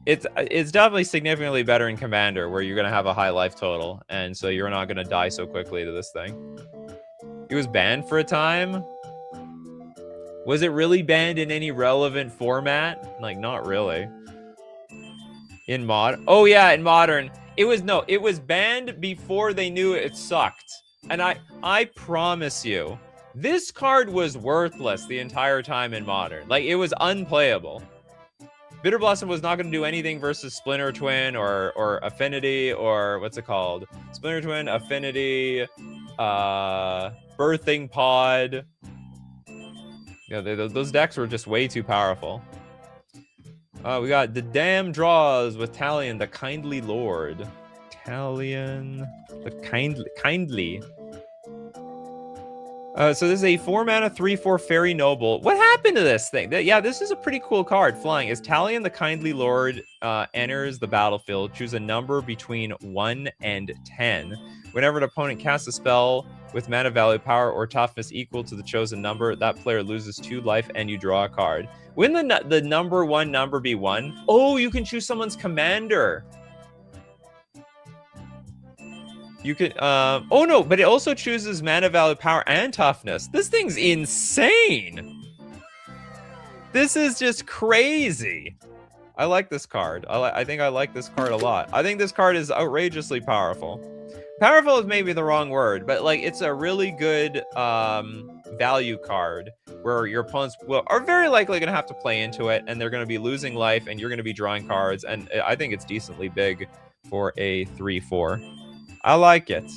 It's definitely significantly better in Commander, where you're going to have a high life total, and so you're not going to die so quickly to this thing. It was banned for a time. Was it really banned in any relevant format? Like, not really. In mod? Oh yeah, in Modern. It was banned before they knew it sucked. And I promise you, This card was worthless the entire time in Modern. Like, it was unplayable. Bitter Blossom was not going to do anything versus Splinter Twin or Affinity or what's it called? Splinter Twin, Affinity, Birthing Pod. Yeah, those decks were just way too powerful. We got the Damn Draws with Talion, the Kindly Lord. Talion, the Kindly. So this is a 4-mana 3/4 Fairy Noble. What happened to this thing? Yeah, this is a pretty cool card. Flying. As Talion the Kindly Lord enters the battlefield, choose a number between 1 and 10. Whenever an opponent casts a spell with mana value, power, or toughness equal to the chosen number, that player loses 2 life and you draw a card. Wouldn't the number 1 number be 1? Oh, you can choose someone's commander. You can, oh no, but it also chooses mana value, power, and toughness. This thing's insane. This is just crazy. I like this card. I think I like this card a lot. I think this card is outrageously powerful. Powerful is maybe the wrong word, but like it's a really good value card where your opponents are very likely going to have to play into it, and they're going to be losing life, and you're going to be drawing cards, and I think it's decently big for a 3/4. I like it.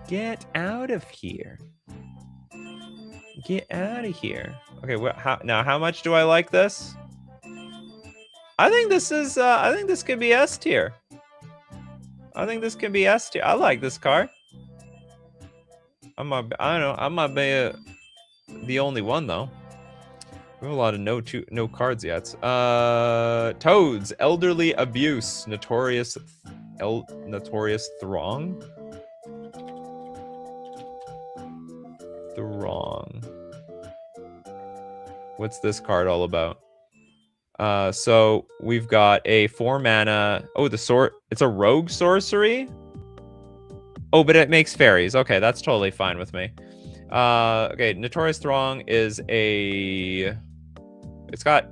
Get out of here. Get out of here. Okay, now how much do I like this? I think this is I think this could be S tier. I think this can be S tier. I like this card. I don't know. I might be the only one though. We have a lot of no cards yet. Toads, Elderly Abuse, Notorious Throng. What's this card all about? So we've got a 4-mana. Oh, it's a rogue sorcery. Oh, but it makes fairies. Okay, that's totally fine with me. Okay, Notorious Throng is it's got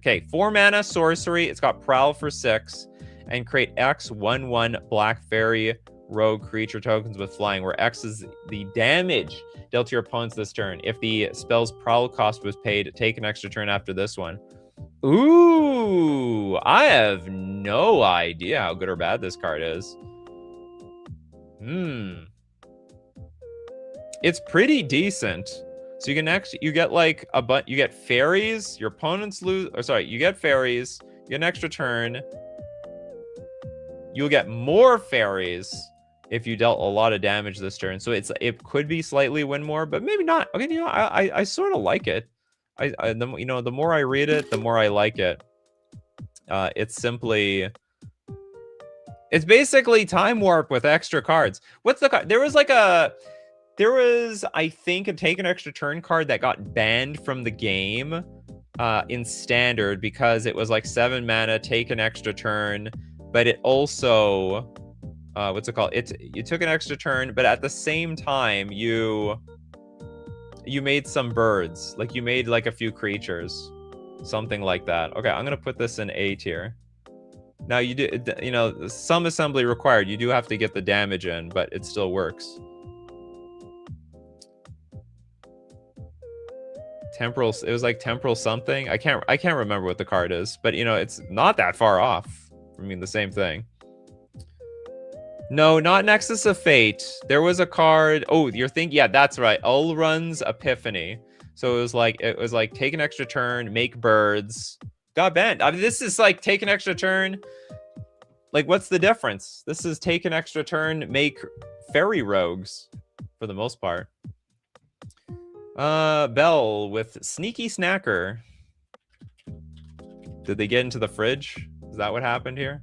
4-mana sorcery. It's got Prowl for 6. And create X 1/1 Black Fairy Rogue creature tokens with flying, where X is the damage dealt to your opponents this turn. If the spell's Prowl cost was paid, take an extra turn after this one. Ooh, I have no idea how good or bad this card is. It's pretty decent. So you get like you get fairies, your opponents lose, or sorry, you get fairies, you get an extra turn. You'll get more fairies if you dealt a lot of damage this turn. So it could be slightly win more, but maybe not. Okay, I sort of like it. The more I read it, the more I like it. It's basically Time Warp with extra cards. What's the card? There was, I think, a take an extra turn card that got banned from the game in Standard because it was like 7 mana, take an extra turn. But it also, what's it called? You took an extra turn, but at the same time, you made some birds. Like, you made like a few creatures. Something like that. Okay, I'm going to put this in A tier. Now, some assembly required. You do have to get the damage in, but it still works. Temporal, it was like Temporal something. I can't remember what the card is, but it's not that far off. I mean, the same thing. No, not Nexus of Fate. There was a card. Oh, you're thinking, yeah, that's right. Ulrun's Epiphany. So it was like take an extra turn, make birds. Got banned. I mean, this is like take an extra turn. Like, what's the difference? This is take an extra turn, make fairy rogues for the most part. Bell with Sneaky Snacker. Did they get into the fridge? Is that what happened here?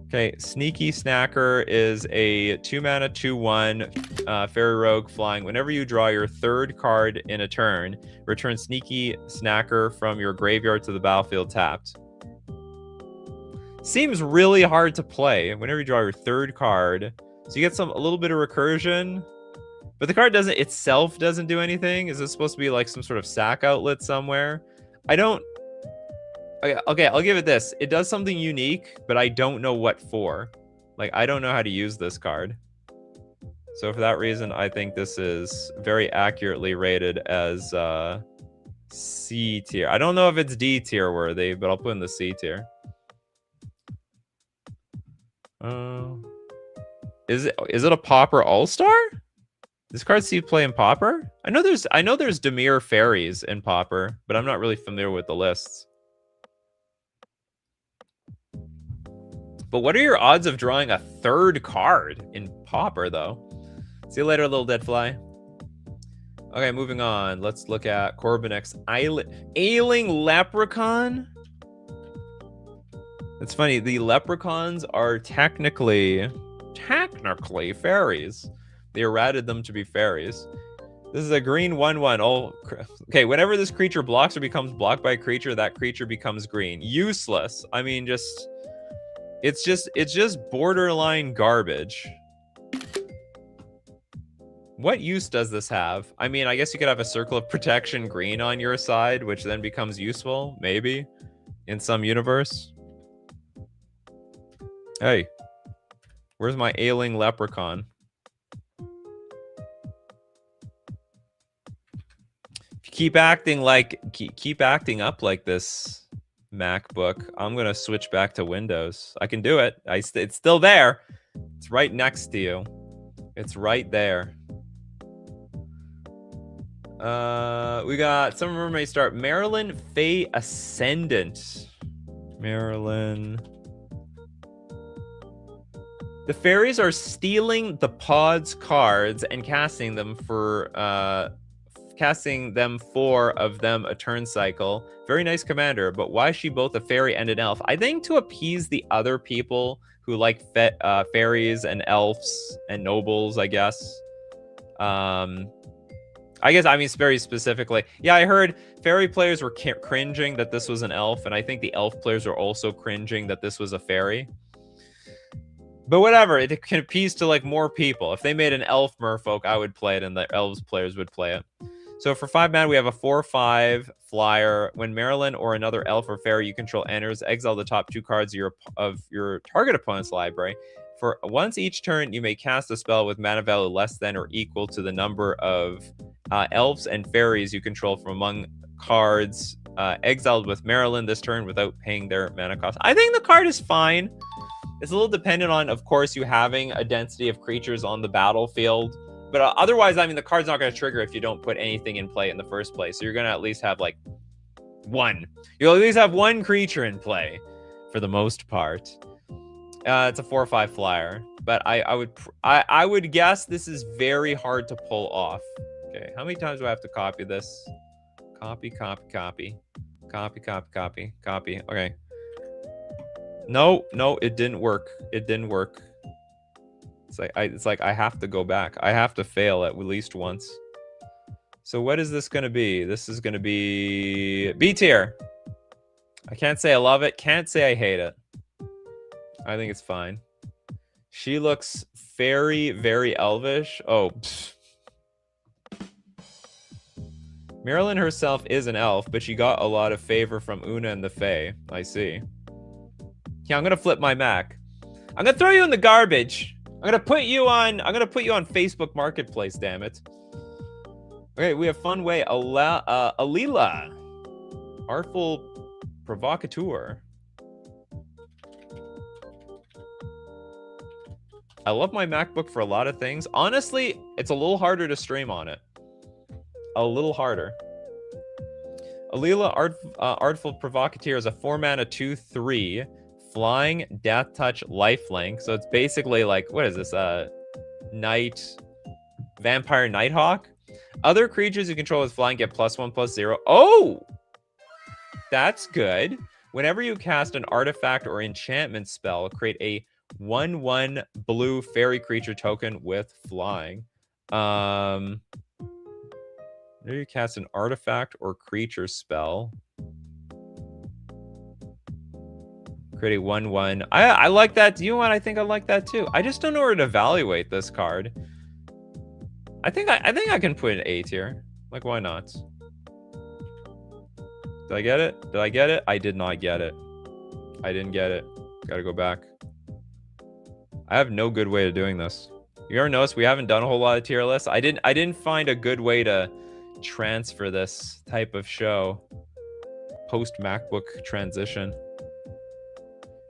Okay, Sneaky Snacker is a 2-mana 2/1 Fairy Rogue flying. Whenever you draw your 3rd card in a turn, return Sneaky Snacker from your graveyard to the battlefield tapped. Seems really hard to play whenever you draw your 3rd card. So you get a little bit of recursion, but the card itself doesn't do anything. Is this supposed to be like some sort of sack outlet somewhere? Okay, I'll give it this. It does something unique, but I don't know what for. Like, I don't know how to use this card. So for that reason, I think this is very accurately rated as C tier. I don't know if it's D tier worthy, but I'll put in the C tier. Is it a Pauper All-Star? This card see play in Pauper? I know there's Dimir Fairies in Pauper, but I'm not really familiar with the lists. But what are your odds of drawing a third card in Pauper, though? See you later, little dead fly. Okay, moving on. Let's look at Corbinix Ailing Leprechaun. It's funny. The leprechauns are technically fairies. They errated them to be fairies. This is a green 1/1. Oh, okay. Whenever this creature blocks or becomes blocked by a creature, that creature becomes green. Useless. I mean, it's just borderline garbage. What use does this have? I mean, I guess you could have a Circle of Protection green on your side, which then becomes useful, maybe, in some universe. Hey, where's my Ailing Leprechaun? If you keep acting up like this, MacBook, I'm gonna switch back to Windows. I can do it. It's still there. It's right next to you. It's right there. We got some mermaid start. Marilyn Fae Ascendant. Marilyn. The fairies are stealing the pod's cards and casting them 4 of them a turn cycle. Very nice commander, but why is she both a fairy and an elf? I think to appease the other people who like fairies and elves and nobles, I guess. I mean, very specifically. Yeah, I heard fairy players were cringing that this was an elf, and I think the elf players were also cringing that this was a fairy. But whatever, it can appease to like more people. If they made an elf merfolk, I would play it, and the elves players would play it. So for 5 mana, we have a 4/5 flyer. When Marilyn or another elf or fairy you control enters, exile the top 2 cards of your target opponent's library. For once each turn, you may cast a spell with mana value less than or equal to the number of elves and fairies you control from among cards exiled with Marilyn this turn without paying their mana cost. I think the card is fine. It's a little dependent on, of course, you having a density of creatures on the battlefield. But otherwise, I mean, the card's not going to trigger if you don't put anything in play in the first place. So you're going to at least have, like, one. You'll at least have one creature in play for the most part. It's a 4/5 flyer. But I would guess this is very hard to pull off. Okay, how many times do I have to copy this? Copy, copy, copy. Copy, copy, copy, copy. Okay. No, it didn't work. It didn't work. It's like I have to go back. I have to fail at least once. So what is this going to be? This is going to be B tier. I can't say I love it. Can't say I hate it. I think it's fine. She looks very, very elvish. Oh. Pfft. Marilyn herself is an elf, but she got a lot of favor from Una and the Fae. I see. Yeah, I'm gonna flip my Mac. I'm gonna throw you in the garbage. I'm gonna put you on Facebook Marketplace, damn it. Okay, we have Fun Way, Alila. Artful Provocateur. I love my MacBook for a lot of things. Honestly, it's a little harder to stream on it. A little harder. Alila, Artful Provocateur is a 4-mana 2/3 flying, death touch, lifelink. So it's basically like, what is this? Vampire Nighthawk. Other creatures you control with flying get +1/+0. Oh! That's good. Whenever you cast an artifact or enchantment spell, create a 1/1 blue fairy creature token with flying. Whenever you cast an artifact or creature spell, create a 1/1. I like that. You know what? I think I like that too. I just don't know where to evaluate this card. I think I can put an A tier. Like, why not? Did I get it? Did I get it? I did not get it. I didn't get it. Gotta go back. I have no good way of doing this. You ever notice we haven't done a whole lot of tier lists? I didn't find a good way to transfer this type of show post MacBook transition.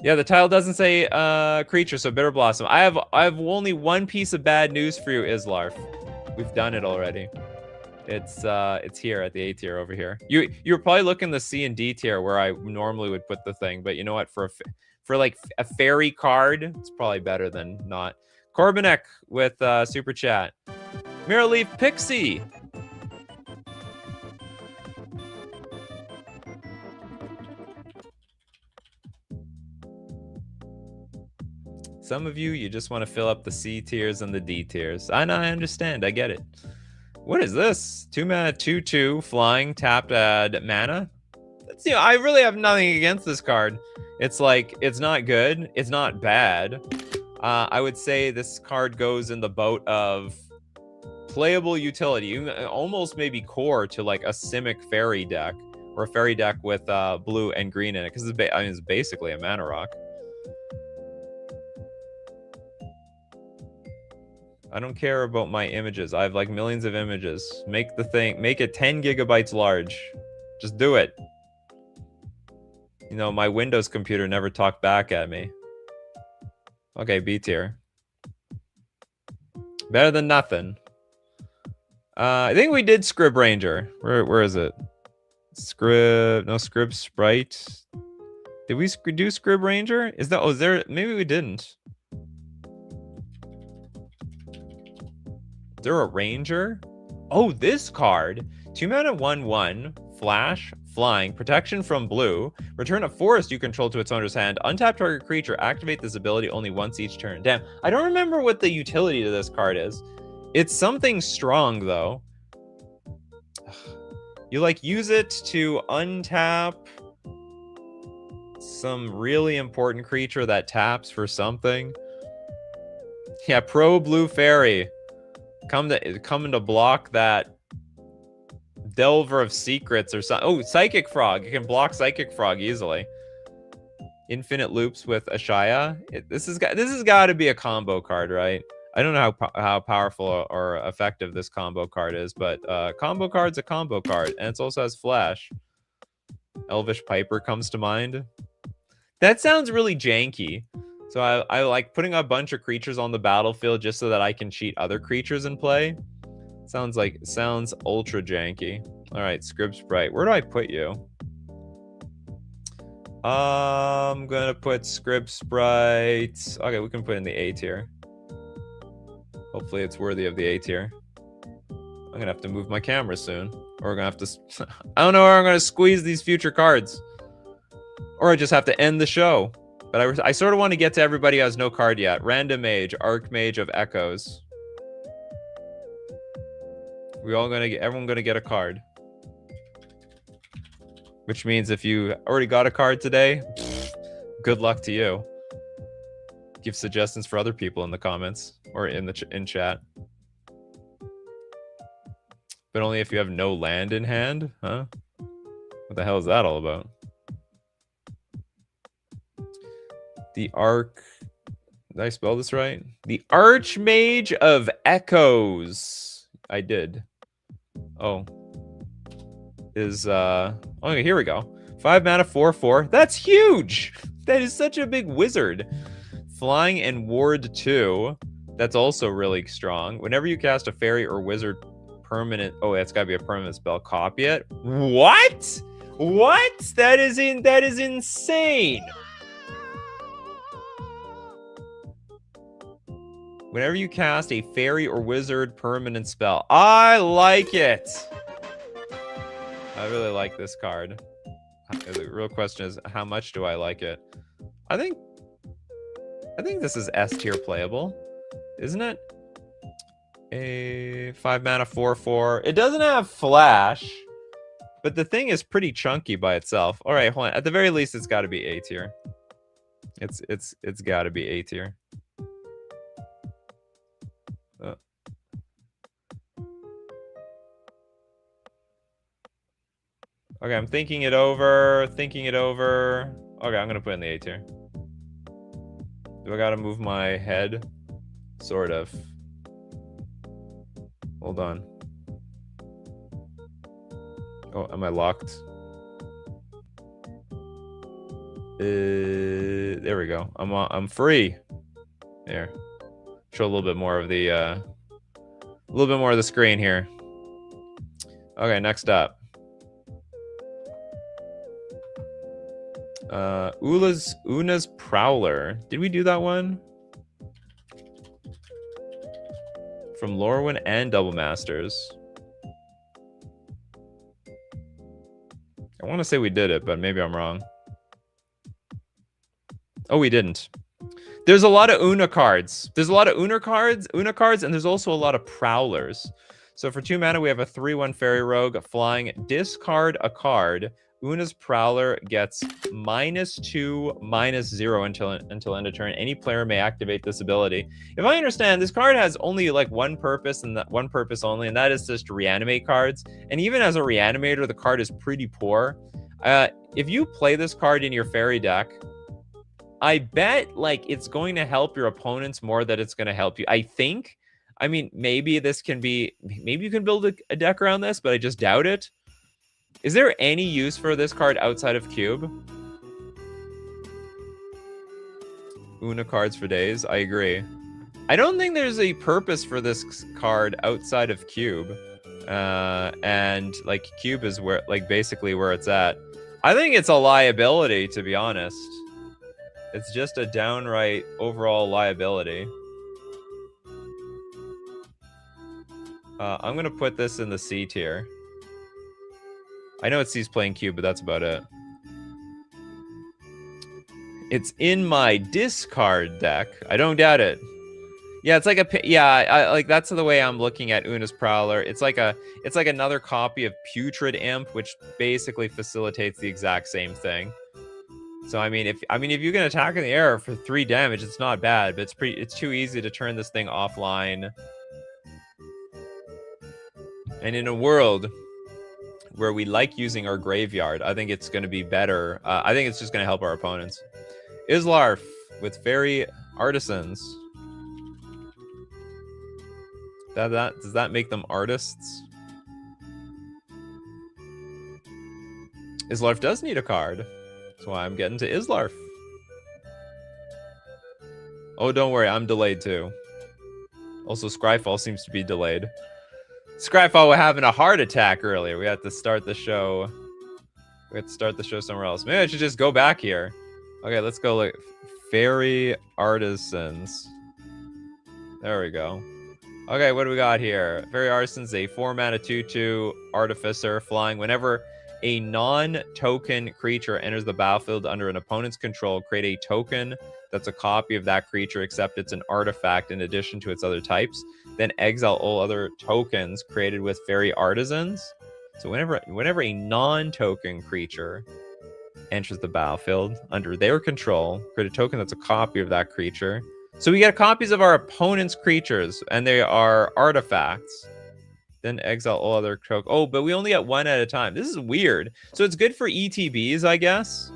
Yeah, the title doesn't say creature, so Bitter Blossom. I have only one piece of bad news for you, Islarf. We've done it already. It's here at the A tier over here. You're probably looking the C and D tier where I normally would put the thing, but you know what? For like a fairy card, it's probably better than not. Corbinek with super chat. Mirrorleaf Pixie. Some of you just want to fill up the C tiers and the D tiers. I know, I understand. I get it. What is this? 2 mana, 2/2, flying, tapped, add mana. That's, you know, I really have nothing against this card. It's like, it's not good. It's not bad. I would say this card goes in the boat of playable utility, almost maybe core to like a Simic Fairy deck, or a Fairy deck with blue and green in it, because it's basically a mana rock. I don't care about my images. I have like millions of images. Make it 10 gigabytes large. Just do it. You know, my Windows computer never talked back at me. Okay, B tier. Better than nothing. I think we did Scrib Ranger. Where is it? Scrib Sprite. Did we do Scrib Ranger? Is there? Maybe we didn't. Is there a Ranger? Oh, this card. 2 mana, 1/1, flash, flying, protection from blue. Return a forest you control to its owner's hand. Untap target creature. Activate this ability only once each turn. Damn, I don't remember what the utility to this card is. It's something strong, though. You, like, use it to untap some really important creature that taps for something. Yeah, pro blue fairy. Coming to block that Delver of Secrets or something. Oh, Psychic Frog. You can block Psychic Frog easily. Infinite Loops with Ashaya. This has got to be a combo card, right? I don't know how powerful or effective this combo card is, but combo card's a combo card, and it also has flash. Elvish Piper comes to mind. That sounds really janky. So I like putting a bunch of creatures on the battlefield just so that I can cheat other creatures in play. Sounds ultra janky. All right, Scrib Sprite. Where do I put you? I'm gonna put Scrib Sprite. Okay, we can put in the A tier. Hopefully it's worthy of the A tier. I'm gonna have to move my camera soon. Or we're gonna have to... I don't know where I'm gonna squeeze these future cards. Or I just have to end the show. But I sort of want to get to everybody who has no card yet. Random Mage, Archmage of Echoes. Everyone gonna get a card. Which means if you already got a card today, good luck to you. Give suggestions for other people in the comments or in chat. But only if you have no land in hand, huh? What the hell is that all about? The did I spell this right? The Archmage of Echoes. I did. Oh. Okay, here we go. 5 mana, 4/4. That's huge! That is such a big wizard. Flying and Ward 2. That's also really strong. Whenever you cast a fairy or wizard permanent... Oh, that's gotta be a permanent spell. Copy it. What? What? That is insane! Whenever you cast a fairy or wizard permanent spell. I like it! I really like this card. The real question is, how much do I like it? I think this is S tier playable, isn't it? A 5 mana 4/4. It doesn't have flash, but the thing is pretty chunky by itself. All right, hold on. At the very least, it's got to be A tier. It's got to be A tier. Okay, I'm thinking it over. Okay, I'm gonna put in the A tier. Do I gotta move my head? Sort of. Hold on. Oh, am I locked? There we go. I'm free. There. Show a little bit more of the screen here. Okay, next up. Una's Prowler. Did we do that one? From Lorwyn and Double Masters. I want to say we did it, but maybe I'm wrong. Oh, we didn't. There's a lot of Una cards. There's a lot of Una cards, and there's also a lot of Prowlers. So for 2 mana, we have a 3/1 Fairy Rogue flying. Discard a card. Una's Prowler gets -2, -0 until end of turn. Any player may activate this ability. If I understand, this card has only like one purpose, and that one purpose only, and that is just to reanimate cards. And even as a reanimator, the card is pretty poor. If you play this card in your Fairy deck, I bet like it's going to help your opponents more than it's going to help you. I think. I mean, maybe this can be. Maybe you can build a deck around this, but I just doubt it. Is there any use for this card outside of Cube? Una cards for days. I agree. I don't think there's a purpose for this card outside of Cube. And like Cube is where, like, basically where it's at. I think it's a liability, to be honest. It's just a downright overall liability. I'm going to put this in the C tier. I know it sees playing Cube, but that's about it. It's in my discard deck. I don't doubt it. Yeah, it's like I like that's the way I'm looking at Una's Prowler. It's like another copy of Putrid Imp, which basically facilitates the exact same thing. So I mean, if you can attack in the air for 3 damage, it's not bad, but it's too easy to turn this thing offline. And in a world where we like using our graveyard, I think it's going to be better. I think it's just going to help our opponents. Islarf with Fairy Artisans. Does that make them artists? Islarf does need a card. That's why I'm getting to Islarf. Oh, don't worry, I'm delayed too. Also, Scryfall seems to be delayed. Scryfall was having a heart attack earlier. We had to start the show. We had to start the show somewhere else. Maybe I should just go back here. Okay, let's go look. Fairy Artisans. There we go. Okay, what do we got here? Fairy Artisans, a 4-mana 2/2 Artificer flying. Whenever a non-token creature enters the battlefield under an opponent's control, create a token that's a copy of that creature, except it's an artifact in addition to its other types. Then exile all other tokens created with Fairy Artisans. So whenever a non-token creature enters the battlefield under their control, create a token that's a copy of that creature. So we get copies of our opponent's creatures, and they are artifacts. Then exile all other tokens. Oh, but we only get 1 at a time. This is weird. So it's good for ETBs, I guess.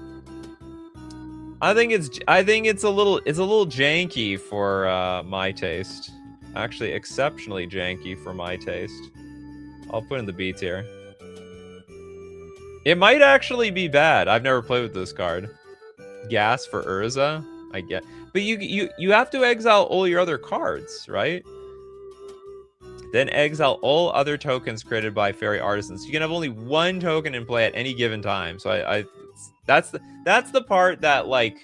I think it's a little janky for my taste. Actually, exceptionally janky for my taste. I'll put in the B tier. It might actually be bad. I've never played with this card. Gas for Urza, I get. But you have to exile all your other cards, right? Then exile all other tokens created by Fairy Artisans. You can have only 1 token in play at any given time. So that's the part that like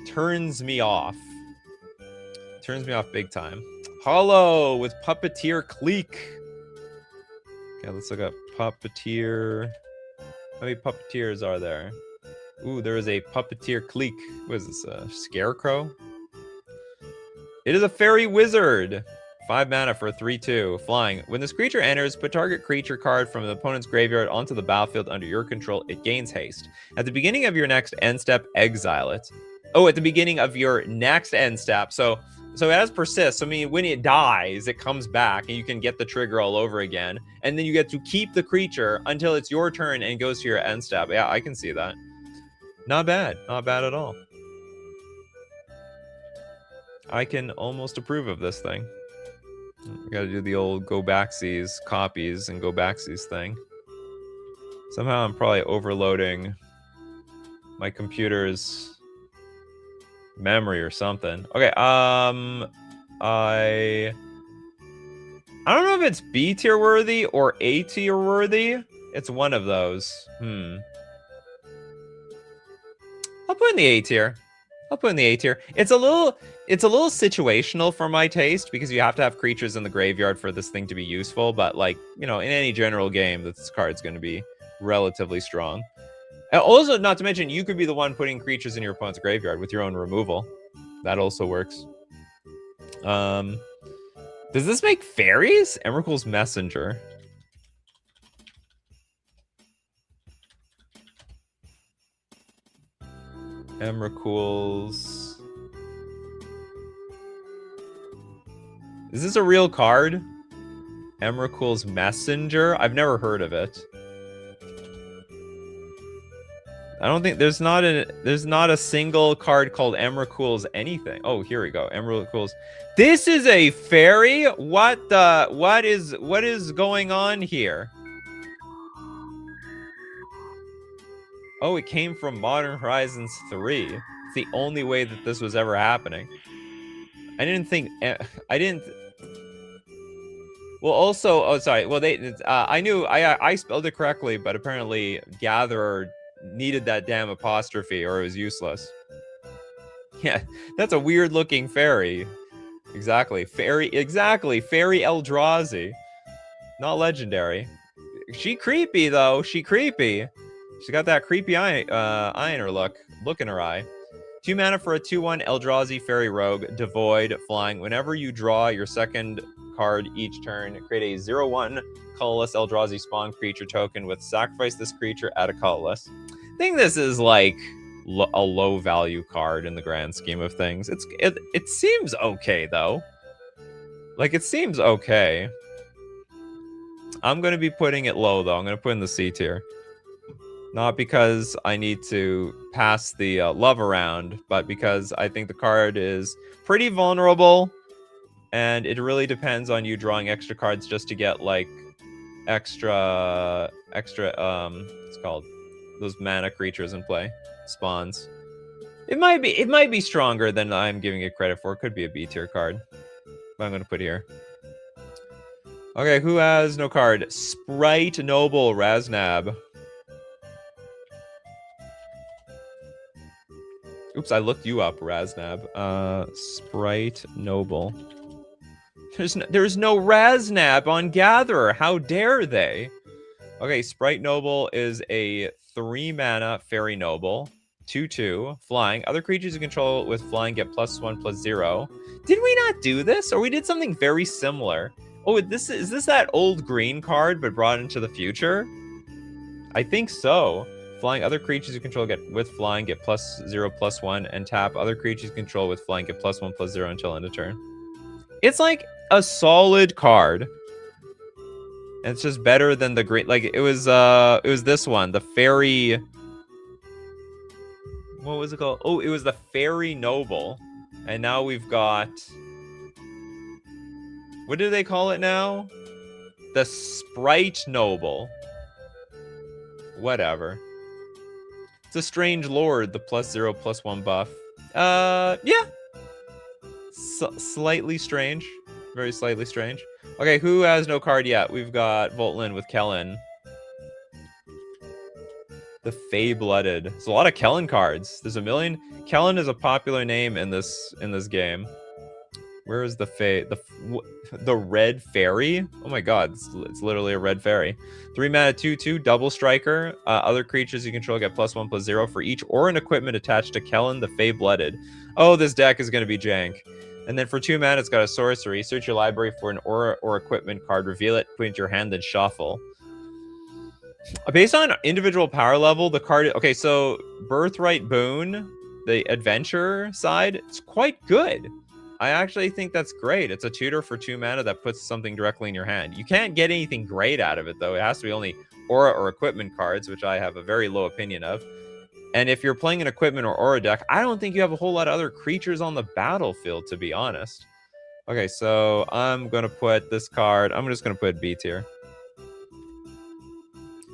turns me off. Turns me off big time. Hollow with Puppeteer Clique. Okay, let's look up Puppeteer. How many Puppeteers are there? Ooh, there is a Puppeteer Clique. What is this? A Scarecrow? It is a Fairy Wizard. 5 mana for a 3/2. Flying. When this creature enters, put target creature card from the opponent's graveyard onto the battlefield under your control. It gains haste. At the beginning of your next end step, exile it. Oh, at the beginning of your next end step. So it has persist. So I mean, when it dies, it comes back and you can get the trigger all over again. And then you get to keep the creature until it's your turn and goes to your end step. Yeah, I can see that. Not bad. Not bad at all. I can almost approve of this thing. We gotta do the old go backsies, copies, and go backsies thing. Somehow I'm probably overloading my computer's memory or something. Okay, I don't know if it's B tier worthy or A tier worthy. It's one of those. I'll put in the A tier. I'll put in the A tier. It's a little situational for my taste because you have to have creatures in the graveyard for this thing to be useful. But like, you know, in any general game, this card's going to be relatively strong. And also, not to mention, you could be the one putting creatures in your opponent's graveyard with your own removal. That also works. Does this make fairies? Emrakul's Messenger. Emrakul's... Is this a real card? Emrakul's Messenger? I've never heard of it. I don't think there's not a single card called Emrakul's anything. Oh, here we go. Emrakul's. This is a fairy? What is going on here? Oh, it came from Modern Horizons 3. It's the only way that this was ever happening. I didn't. Well, also, oh, sorry. Well, I knew I spelled it correctly, but apparently Gatherer needed that damn apostrophe or it was useless. Yeah, that's a weird looking fairy. Exactly. Fairy Eldrazi. Not legendary. She creepy though. She creepy. She got that creepy eye in her look in her eye. 2 mana for a 2/1 Eldrazi Fairy Rogue, devoid, flying. Whenever you draw your second card each turn, create a 0/1 colorless Eldrazi spawn creature token with sacrifice this creature, add a colorless. I think this is like a low value card in the grand scheme of things. It seems okay though. Like, it seems okay. I'm gonna be putting it low though. I'm gonna put in the C tier. Not because I need to pass the love around, but because I think the card is pretty vulnerable, and it really depends on you drawing extra cards just to get like extra what's called, those mana creatures in play, spawns. It might be stronger than I'm giving it credit for. It could be a B tier card, but I'm gonna put here. Okay, who has no card? Sprite Noble Raznab. Oops, I looked you up, Raznab. Sprite Noble. There's no Raznab on Gatherer. How dare they? Okay, Sprite Noble is a 3 mana Fairy Noble. 2/2, flying. Other creatures you control with flying get +1/+0. Did we not do this? Or we did something very similar? Oh, is this that old green card but brought into the future? I think so. Flying, other creatures you control with flying get +0/+1, and tap other creatures you control with flying get +1/+0 until end of turn. It's like a solid card. And it's just better than the green. Like it was this one, the Fairy. What was it called? Oh, it was the Fairy Noble. And now we've got, what do they call it now? The Sprite Noble. Whatever. It's a strange lord, the +0/+1 buff. Yeah. Slightly strange. Very slightly strange. Okay, who has no card yet? We've got Voltlin with Kellen. The Fey-Blooded. There's a lot of Kellen cards. There's a million. Kellen is a popular name in this game. Where is the the red fairy? Oh my god, it's literally a red fairy. 3 mana 2/2 double striker. Other creatures you control get +1/+0 for each or an equipment attached to Kellen the Fey-Blooded. Oh, this deck is gonna be jank. And then for 2 mana, it's got a sorcery. Search your library for an aura or equipment card, reveal it, put it into your hand, then shuffle. Based on individual power level, the card... Okay, so Birthright Boon, the adventure side, it's quite good. I actually think that's great. It's a tutor for 2 mana that puts something directly in your hand. You can't get anything great out of it, though. It has to be only aura or equipment cards, which I have a very low opinion of. And if you're playing an equipment or aura deck, I don't think you have a whole lot of other creatures on the battlefield, to be honest. Okay, so I'm gonna put this card. I'm just gonna put B tier.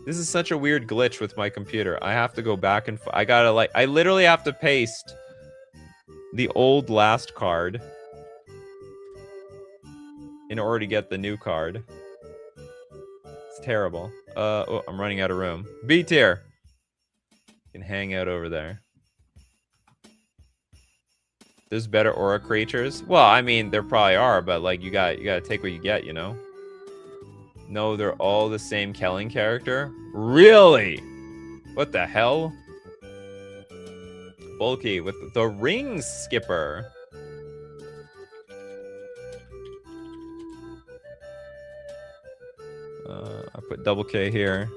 This is such a weird glitch with my computer. I have to go back and I gotta like. I literally have to paste the old last card in order to get the new card. It's terrible. Oh, I'm running out of room. B tier. You can hang out over there. There's better aura creatures. Well, I mean, there probably are, but like you gotta take what you get, you know? No, they're all the same Kelling character? Really? What the hell? Bulky with the Ring Skipper. I put double K here.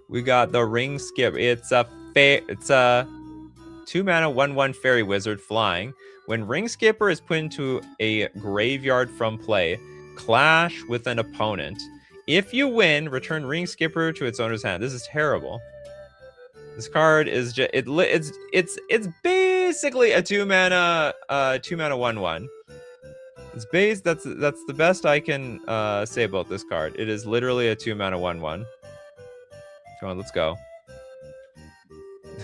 We got the Ring Skipper. It's a 2-mana 1/1 fairy wizard flying. When Ring Skipper is put into a graveyard from play, clash with an opponent. If you win, return Ring Skipper to its owner's hand. This is terrible. This card is just it's basically a 2-mana 1/1. It's base. That's the best I can say about this card. It is literally a 2-mana 1/1. Come on, let's go.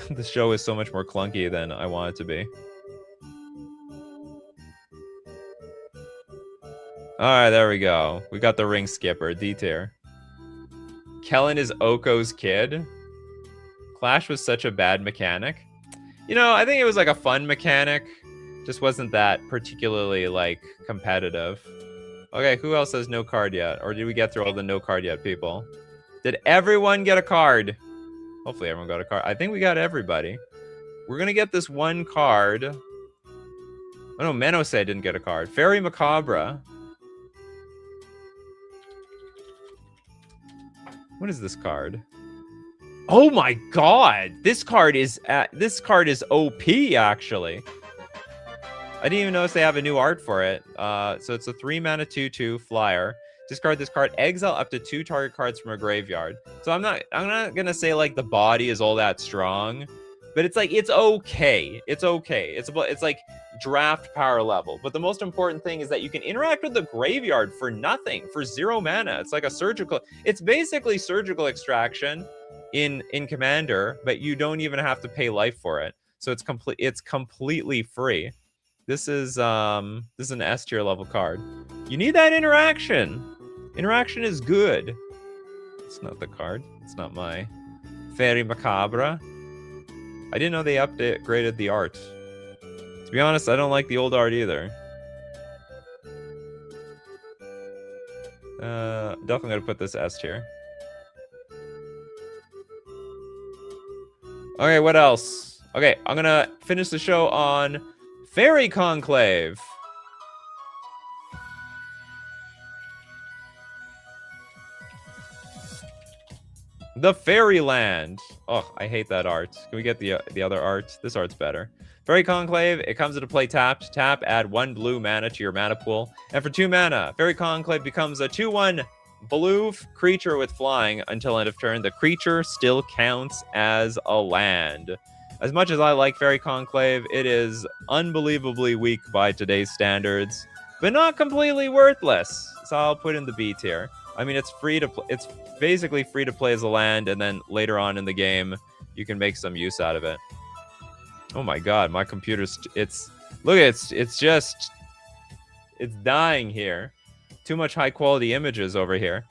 The show is so much more clunky than I want it to be. All right, there we go. We got the Ring Skipper, D tier. Kellen is Oko's kid. Clash was such a bad mechanic. You know, I think it was like a fun mechanic. Just wasn't that particularly like competitive. Okay, who else has no card yet? Or did we get through all the no card yet people? Did everyone get a card? Hopefully everyone got a card. I think we got everybody. We're gonna get this one card. Oh no, Menose didn't get a card. Faerie Macabre. What is this card? Oh my god! This card is OP actually. I didn't even notice they have a new art for it. So it's a 3-mana 2/2 flyer. Discard this card. Exile up to 2 target cards from a graveyard. So I'm not gonna say like the body is all that strong, but it's like it's okay. It's okay. It's like draft power level. But the most important thing is that you can interact with the graveyard for nothing, for 0 mana. It's like a surgical. It's basically surgical extraction in Commander, but you don't even have to pay life for it. So it's completely free. This is an S tier level card. You need that interaction. Interaction is good. It's not the card. It's not my Faerie Macabre. I didn't know they upgraded the art. To be honest, I don't like the old art either. Definitely gonna put this S tier. Okay, what else? Okay, I'm gonna finish the show on Faerie Conclave. The Fairyland. Oh, I hate that art. Can we get the other art? This art's better. Faerie Conclave, it comes into play tapped. Tap, add 1 blue mana to your mana pool. And for 2 mana, Faerie Conclave becomes a 2/1 blue creature with flying until end of turn. The creature still counts as a land. As much as I like Faerie Conclave, it is unbelievably weak by today's standards, but not completely worthless. So I'll put in the B tier. I mean, it's free to play. It's basically free to play as a land, and then later on in the game, you can make some use out of it. Oh my god, my computer's it's dying here. Too much high quality images over here.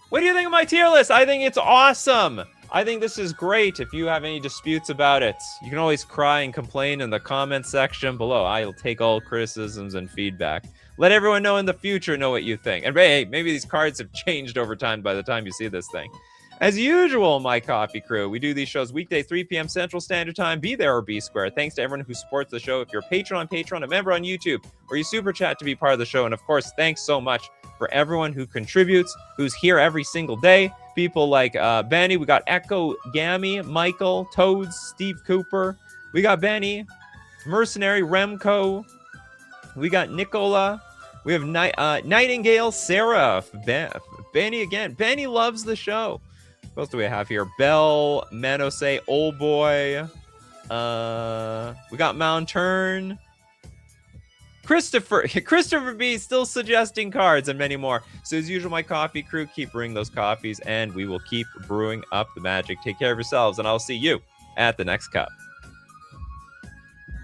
What do you think of my tier list? I think it's awesome. I think this is great. If you have any disputes about it, you can always cry and complain in the comment section below. I'll take all criticisms and feedback. Let everyone know in the future what you think. And hey, maybe these cards have changed over time by the time you see this thing. As usual, my coffee crew, we do these shows weekday 3 p.m. Central Standard Time. Be there or be square. Thanks to everyone who supports the show. If you're a patron on Patreon, a member on YouTube, or you super chat to be part of the show. And of course, thanks so much for everyone who contributes, who's here every single day. People like Benny, we got Echo, Gammy, Michael, Toads, Steve Cooper. We got Benny, Mercenary, Remco. We got Nicola. We have Nightingale, Sarah, Benny again. Benny loves the show. What else do we have here? Bell, Menose, Old Boy. We got Mount Turn. Christopher B still suggesting cards and many more. So as usual, my coffee crew, keep brewing those coffees and we will keep brewing up the magic. Take care of yourselves and I'll see you at the next cup.